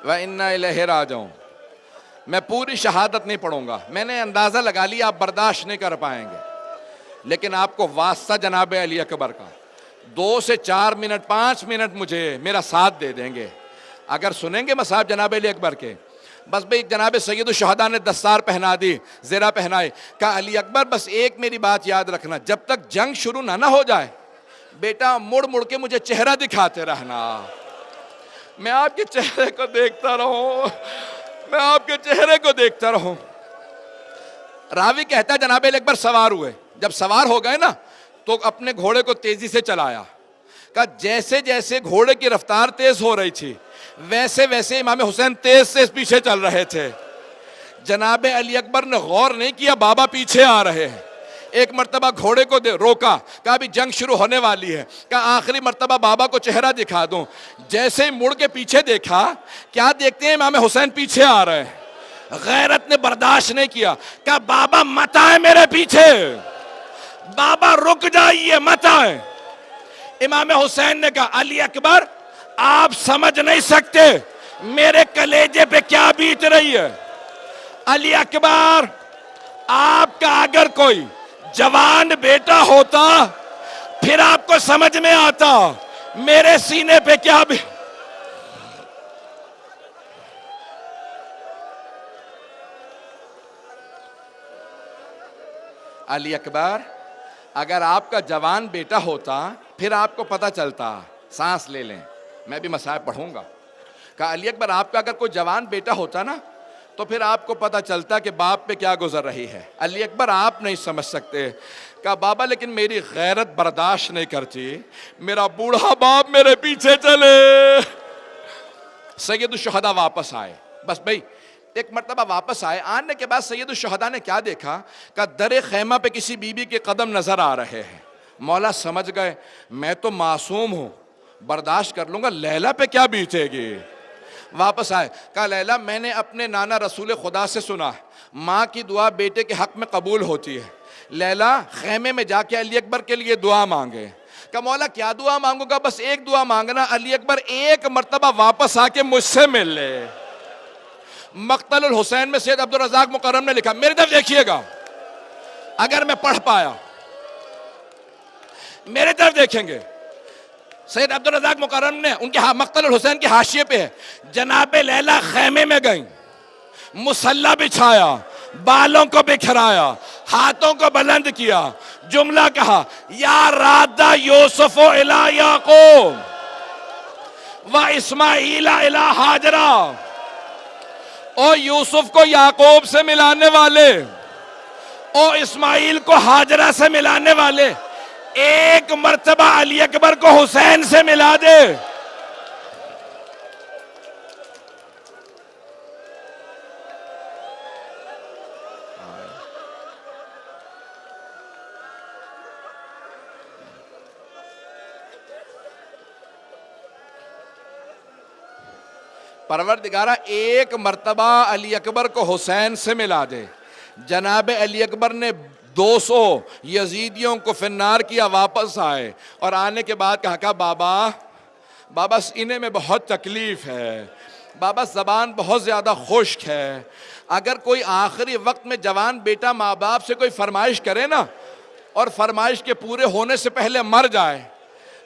و انا الیہ راجعون۔ میں پوری شہادت نہیں پڑھوں گا، میں نے اندازہ لگا لیا آپ برداشت نہیں کر پائیں گے، لیکن آپ کو واسطہ جناب علی اکبر کا 2 سے 4 منٹ 5 منٹ مجھے میرا ساتھ دے دیں گے، اگر سنیں گے مصاحب جناب علی اکبر کے۔ بس بھئی جناب سید الشہداء نے دستار پہنا دی، زرہ پہنائے، کہا علی اکبر بس ایک میری بات یاد رکھنا، جب تک جنگ شروع نہ ہو جائے بیٹا مڑ مڑ کے مجھے چہرہ دکھاتے رہنا، میں آپ کے چہرے کو دیکھتا رہوں، میں آپ کے چہرے کو دیکھتا رہوں۔ راوی کہتا ہے جناب علی اکبر سوار ہوئے، جب سوار ہو گئے نا تو اپنے گھوڑے کو تیزی سے چلایا، کہا جیسے جیسے گھوڑے کی رفتار تیز ہو رہی تھی ویسے ویسے امام حسین تیز سے پیچھے چل رہے تھے۔ جناب علی اکبر نے غور نہیں کیا بابا پیچھے آ رہے ہیں، ایک مرتبہ گھوڑے کو روکا، کہا ابھی جنگ شروع ہونے والی ہے، کہا آخری مرتبہ بابا کو چہرہ دکھا دوں۔ جیسے ہی مڑ کے پیچھے دیکھا، کیا دیکھتے ہیں امام حسین پیچھے آ رہے ہیں۔ غیرت نے برداشت نہیں کیا، کہا بابا مت آئے میرے پیچھے، بابا رک جائیے مت آئے۔ امام حسین نے کہا علی اکبر آپ سمجھ نہیں سکتے میرے کلیجے پہ کیا بیت رہی ہے۔ علی اکبر آپ کا اگر کوئی جوان بیٹا ہوتا پھر آپ کو سمجھ میں آتا میرے سینے پہ کیا بھی۔ علی اکبر اگر آپ کا جوان بیٹا ہوتا پھر آپ کو پتہ چلتا، سانس لے لیں میں بھی مصائب پڑھوں گا۔ کہا علی اکبر آپ کا اگر کوئی جوان بیٹا ہوتا نا تو پھر آپ کو پتہ چلتا کہ باپ پہ کیا گزر رہی ہے۔ علی اکبر آپ نہیں سمجھ سکتے۔ کہا بابا لیکن میری غیرت برداشت نہیں کرتی میرا بوڑھا باپ میرے پیچھے چلے۔ سید الشہداء واپس آئے، بس بھئی ایک مرتبہ واپس آئے، آنے کے بعد سید الشہداء نے کیا دیکھا، کہا در خیمہ پہ کسی بی بی کے قدم نظر آ رہے ہیں۔ مولا سمجھ گئے میں تو معصوم ہوں، برداشت کر لوں گا، لیلا پہ کیا بیتے گی۔ واپس آئے، کہا لیلا میں نے اپنے نانا رسول خدا سے سنا ماں کی دعا بیٹے کے حق میں قبول ہوتی ہے، لیلا خیمے میں جا کے علی اکبر کے لیے دعا مانگے۔ کہا مولا کیا دعا مانگوں گا، بس ایک دعا مانگنا، علی اکبر ایک مرتبہ واپس آ کے مجھ سے مل لے۔ مقتل الحسین میں سید عبدالرزاق مکرم نے لکھا، میری طرف دیکھیے گا اگر میں پڑھ پایا، میرے طرف دیکھیں گے، سید عبدالرزاق مکرم نے ان کے مقتل الحسین کے حاشیے پہ ہے، جناب لیلا خیمے میں گئیں، مصلی بچھایا، بالوں کو بکھرایا، ہاتھوں کو بلند کیا، جملہ کہا یا رادہ یوسف الی یعقوب و اسماعیل الی ہاجرہ، او یوسف کو یعقوب سے ملانے والے، او اسماعیل کو ہاجرہ سے ملانے والے، ایک مرتبہ علی اکبر کو حسین سے ملا دے۔ پروردگارہ ایک مرتبہ علی اکبر کو حسین سے ملا دے۔ جناب علی اکبر نے 200 یزیدیوں کو فنار کیا، واپس آئے اور آنے کے بعد کہا بابا سینے میں بہت تکلیف ہے، بابا زبان بہت زیادہ خشک ہے، اگر کوئی آخری وقت میں جوان بیٹا ماں باپ سے کوئی فرمائش کرے نا اور فرمائش کے پورے ہونے سے پہلے مر جائے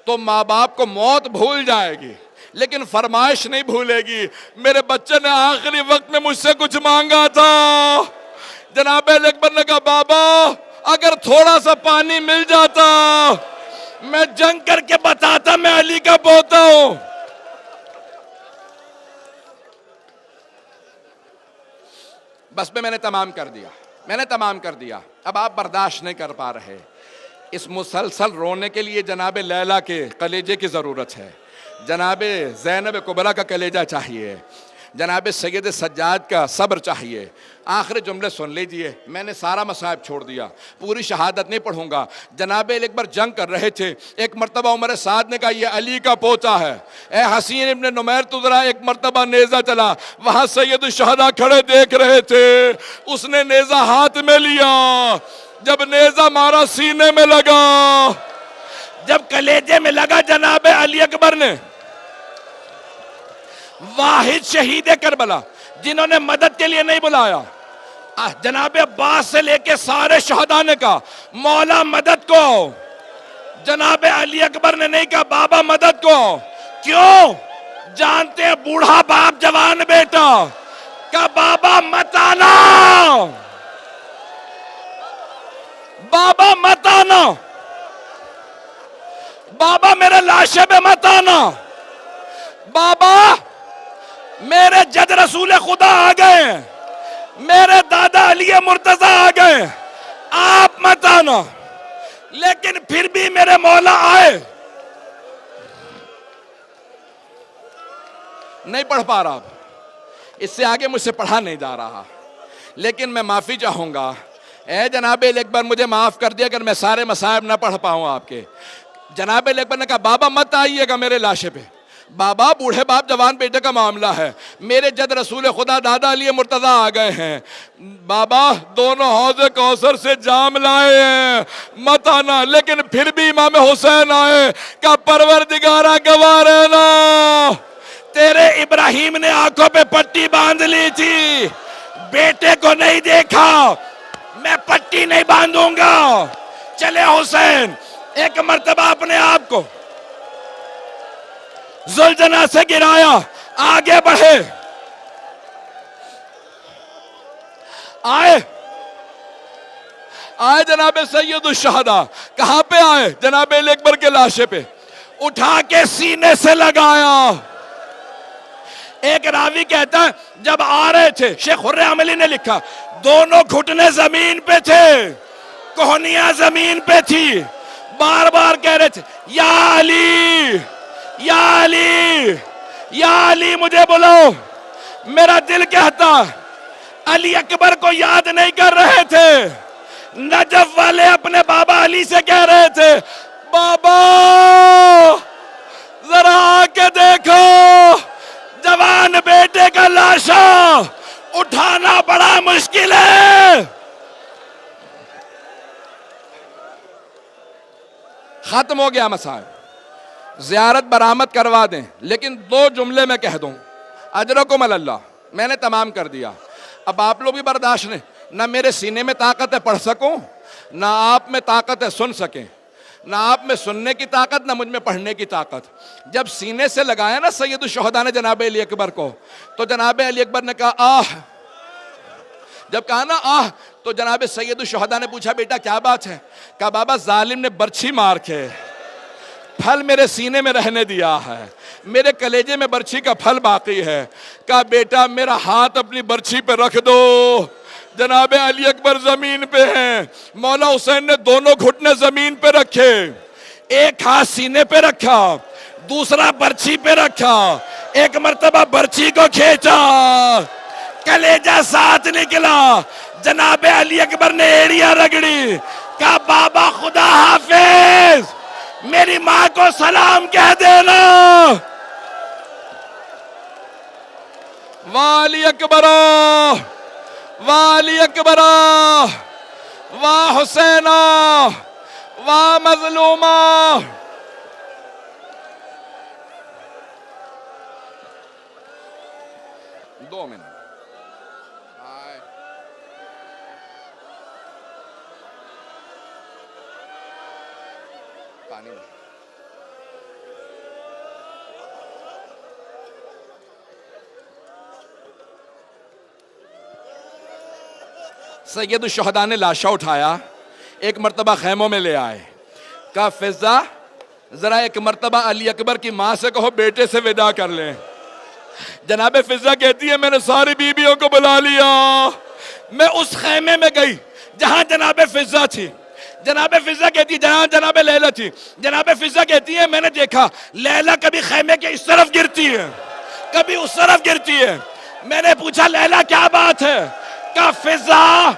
تو ماں باپ کو موت بھول جائے گی لیکن فرمائش نہیں بھولے گی۔ میرے بچے نے آخری وقت میں مجھ سے کچھ مانگا تھا، جناب علی اکبر نے کہا بابا اگر تھوڑا سا پانی مل جاتا میں جنگ کر کے بتاتا میں علی کا پوتا ہوں۔ بس میں نے تمام کر دیا، اب آپ برداشت نہیں کر پا رہے، اس مسلسل رونے کے لیے جناب لیلا کے کلیجے کی ضرورت ہے، جناب زینب کبریٰ کا کلیجہ چاہیے، جناب سید سجاد کا صبر چاہیے۔ آخری جملے سن لیجئے، میں نے سارا مصائب چھوڑ دیا، پوری شہادت نہیں پڑھوں گا۔ جناب علی اکبر جنگ کر رہے تھے، ایک مرتبہ عمر سعد نے کہا یہ علی کا پوتا ہے، اے حسین ابن نمیر تو ذرا، ایک مرتبہ نیزہ چلا، وہاں سید الشہداء کھڑے دیکھ رہے تھے، اس نے نیزہ ہاتھ میں لیا، جب نیزہ مارا سینے میں لگا، جب کلیجے میں لگا جناب علی اکبر نے، واحد شہید کربلا جنہوں نے مدد کے لیے نہیں بلایا، جناب عباس سے لے کے سارے شہداء نے کہا مولا مدد کو، جناب علی اکبر نے نہیں کہا بابا مدد کو، کیوں؟ جانتے ہیں بوڑھا باپ جوان بیٹا، کہا بابا مت آنا، بابا مت آنا، بابا میرے لاشے پہ مت آنا، بابا میرے جد رسول خدا آ گئے، میرے دادا علی مرتضی آ گئے، آپ مت آنا، لیکن پھر بھی میرے مولا آئے۔ نہیں پڑھ پا رہا، اس سے آگے مجھ سے پڑھا نہیں جا رہا، لیکن میں معافی چاہوں گا، اے جناب علی اکبر مجھے معاف کر دیا اگر میں سارے مصائب نہ پڑھ پاؤں آپ کے۔ جناب علی اکبر نے کہا بابا مت آئیے گا میرے لاشے پہ، بابا بوڑھے باپ جوان بیٹے کا معاملہ ہے، میرے جد رسول خدا دادا علی مرتضی آ گئے ہیں، بابا دونوں حوض کوثر سے جام لائے ہیں، مت آنا، لیکن پھر بھی امام حسین آئے، کہ پروردگارہ گواہ رہنا، تیرے ابراہیم نے آنکھوں پہ پٹی باندھ لی تھی، بیٹے کو نہیں دیکھا، میں پٹی نہیں باندھوں گا، چلے حسین ایک مرتبہ اپنے آپ کو زلجنا سے گرایا، آگے بڑھے، آئے جناب سید الشہداء، کہاں پہ آئے؟ جناب علی اکبر کے لاشے پہ، اٹھا کے سینے سے لگایا۔ ایک راوی کہتا ہے جب آ رہے تھے، شیخ حر عملی نے لکھا، دونوں گھٹنے زمین پہ تھے، کوہنیاں زمین پہ تھی، بار بار کہہ رہے تھے یا علی یا علی یا علی مجھے بلاؤ۔ میرا دل کہتا علی اکبر کو یاد نہیں کر رہے تھے، نجف والے اپنے بابا علی سے کہہ رہے تھے بابا ذرا آ کے دیکھو، جوان بیٹے کا لاشا اٹھانا بڑا مشکل ہے۔ ختم ہو گیا مسائل، زیارت برآمد کروا دیں، لیکن 2 جملے میں کہہ دوں، اجرکم اللہ، میں نے تمام کر دیا، اب آپ لوگ بھی برداشت نہیں، نہ میرے سینے میں طاقت ہے پڑھ سکوں، نہ آپ میں طاقت ہے سن سکیں، نہ آپ میں سننے کی طاقت نہ مجھ میں پڑھنے کی طاقت۔ جب سینے سے لگایا نا سید الشہداء نے جناب علی اکبر کو، تو جناب علی اکبر نے کہا آہ، جب کہا نا آہ تو جناب سید الشہداء نے پوچھا بیٹا کیا بات ہے؟ کہا بابا ظالم نے برچھی مار کے پھل میرے سینے میں رہنے دیا ہے، میرے کلیجے میں برچھی کا پھل باقی ہے۔ کہا بیٹا میرا ہاتھ اپنی برچھی پہ رکھ دو۔ جناب علی اکبر زمین پہ ہیں، مولا حسین نے دونوں گھٹنے زمین پہ رکھے، ایک ہاتھ سینے پہ رکھا، دوسرا برچھی پہ رکھا، ایک مرتبہ برچھی کو کھینچا، کلیجہ ساتھ نکلا، جناب علی اکبر نے ایڑیاں رگڑی، کہا بابا خدا حافظ، میری ماں کو سلام کہہ دینا۔ والی اکبر، والی اکبر، واہ حسین، واہ مظلومہ۔ دو منٹ پانی میں۔ سید الشہداء نے لاشا اٹھایا، ایک مرتبہ خیموں میں لے آئے، کہا فضہ ذرا ایک مرتبہ علی اکبر کی ماں سے کہو بیٹے سے وداع کر لیں۔ جناب فضہ کہتی ہے میں نے ساری بیویوں کو بلا لیا، میں اس خیمے میں گئی جہاں جناب فضہ تھی، جناب فضہ کہتی ہے جہاں جناب لیلہ تھی، جناب فضہ کہتی ہے میں نے دیکھا لیلہ کبھی خیمے کے اس طرف گرتی ہے کبھی اس طرف گرتی ہے۔ میں نے پوچھا لیلہ کیا بات ہے؟ کہا فضہ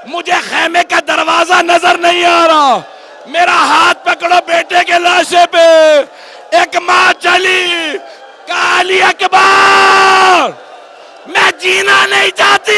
مجھے خیمے کا دروازہ نظر نہیں آ رہا، میرا ہاتھ پکڑو بیٹے کے لاشے پہ۔ ایک ماں چلی، کہا علی اکبر میں جینا نہیں چاہتی،